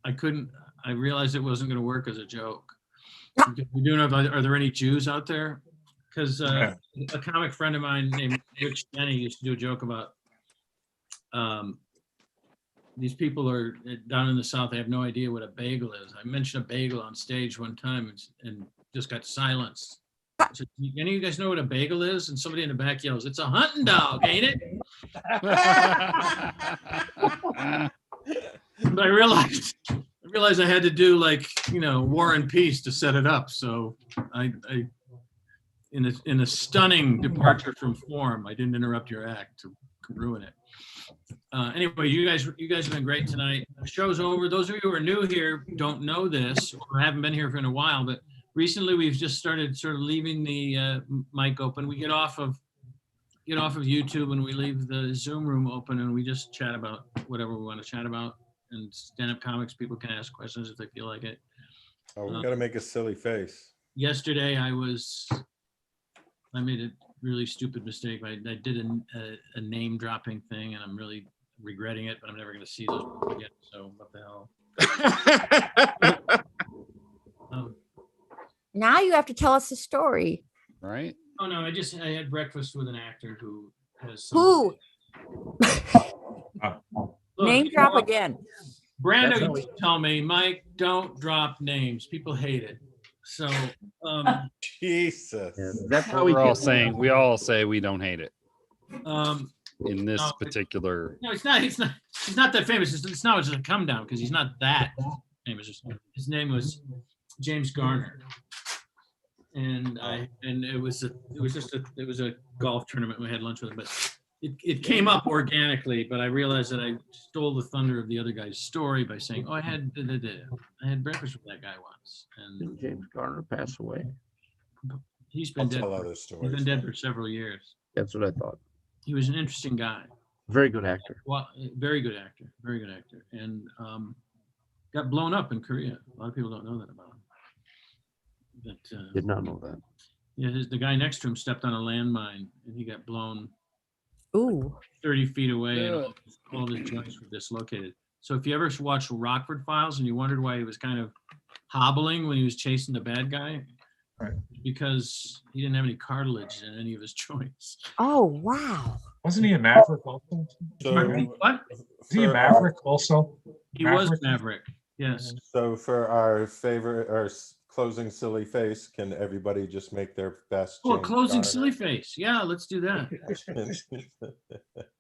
I couldn't. I realized it wasn't gonna work as a joke. We do know. Are there any Jews out there? Because a comic friend of mine named Rich Denny used to do a joke about. These people are down in the South. They have no idea what a bagel is. I mentioned a bagel on stage one time and just got silenced. I said, any of you guys know what a bagel is? And somebody in the back yells, "It's a hunting dog, ain't it?" But I realized I had to do War and Peace to set it up. So I in a stunning departure from form, I didn't interrupt your act to ruin it. Anyway, you guys have been great tonight. The show's over. Those of you who are new here don't know this or haven't been here for a while, but recently we've just started sort of leaving the mic open. We get off of YouTube and we leave the Zoom room open and we just chat about whatever we want to chat about. And stand-up comics, people can ask questions if they feel like it. Oh, we got to make a silly face. Yesterday I made a really stupid mistake. I did a name dropping thing and I'm really regretting it, but I'm never going to see those people again. So what the hell? Now you have to tell us the story. Right? Oh no, I had breakfast with an actor who has Who? Look, Name drop again. Brando used to tell me, Mike, don't drop names. People hate it. So Jesus. Yeah, that's how we all say we don't hate it. In this no, particular. No, he's not that famous. It's not a come down because he's not that famous. His name was James Garner. And it was a golf tournament. We had lunch with him, but it came up organically. But I realized that I stole the thunder of the other guy's story by saying, "Oh, I had breakfast with that guy once." And Did James Garner pass away? he's been dead. Tell other He's stories. been dead for several years. That's what I thought. He was an interesting guy. Very good actor. Well, very good actor, and got blown up in Korea. A lot of people don't know that about him. But Did not know that. yeah, the guy next to him stepped on a landmine and he got blown 30 feet away, and all his joints were dislocated. So if you ever watched Rockford Files and you wondered why he was kind of hobbling when he was chasing the bad guy, right, because he didn't have any cartilage in any of his joints. Oh, wow. Wasn't he a Maverick also? What? Was he a Maverick also? He was Maverick. Yes. So for our favorite or closing silly face, can everybody just make their best? Oh, James closing Garner? silly face. Yeah, let's do that.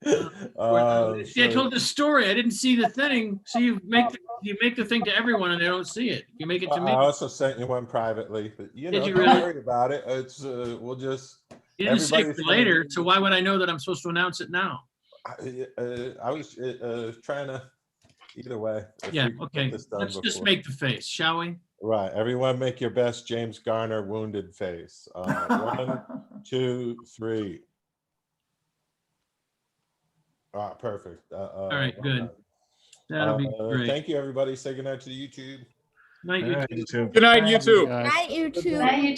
So- I told the story. I didn't see the thing. So you make the thing to everyone and they don't see it. You make it to me. I also sent you one privately, but Did you don't really? worry about it. It's we'll just. You didn't say it everybody's later, so why would I know that I'm supposed to announce it now? I was trying to. Either way. if Yeah, we get okay. this done Let's just before. make the face, shall we? Right. Everyone make your best James Garner wounded face. 1, 2, 3. Perfect. All right, good. That'll be great. Thank you, everybody. Say goodnight to the YouTube. Night, Yeah, YouTube. you too. Good night, you too. Night, you two. Night, you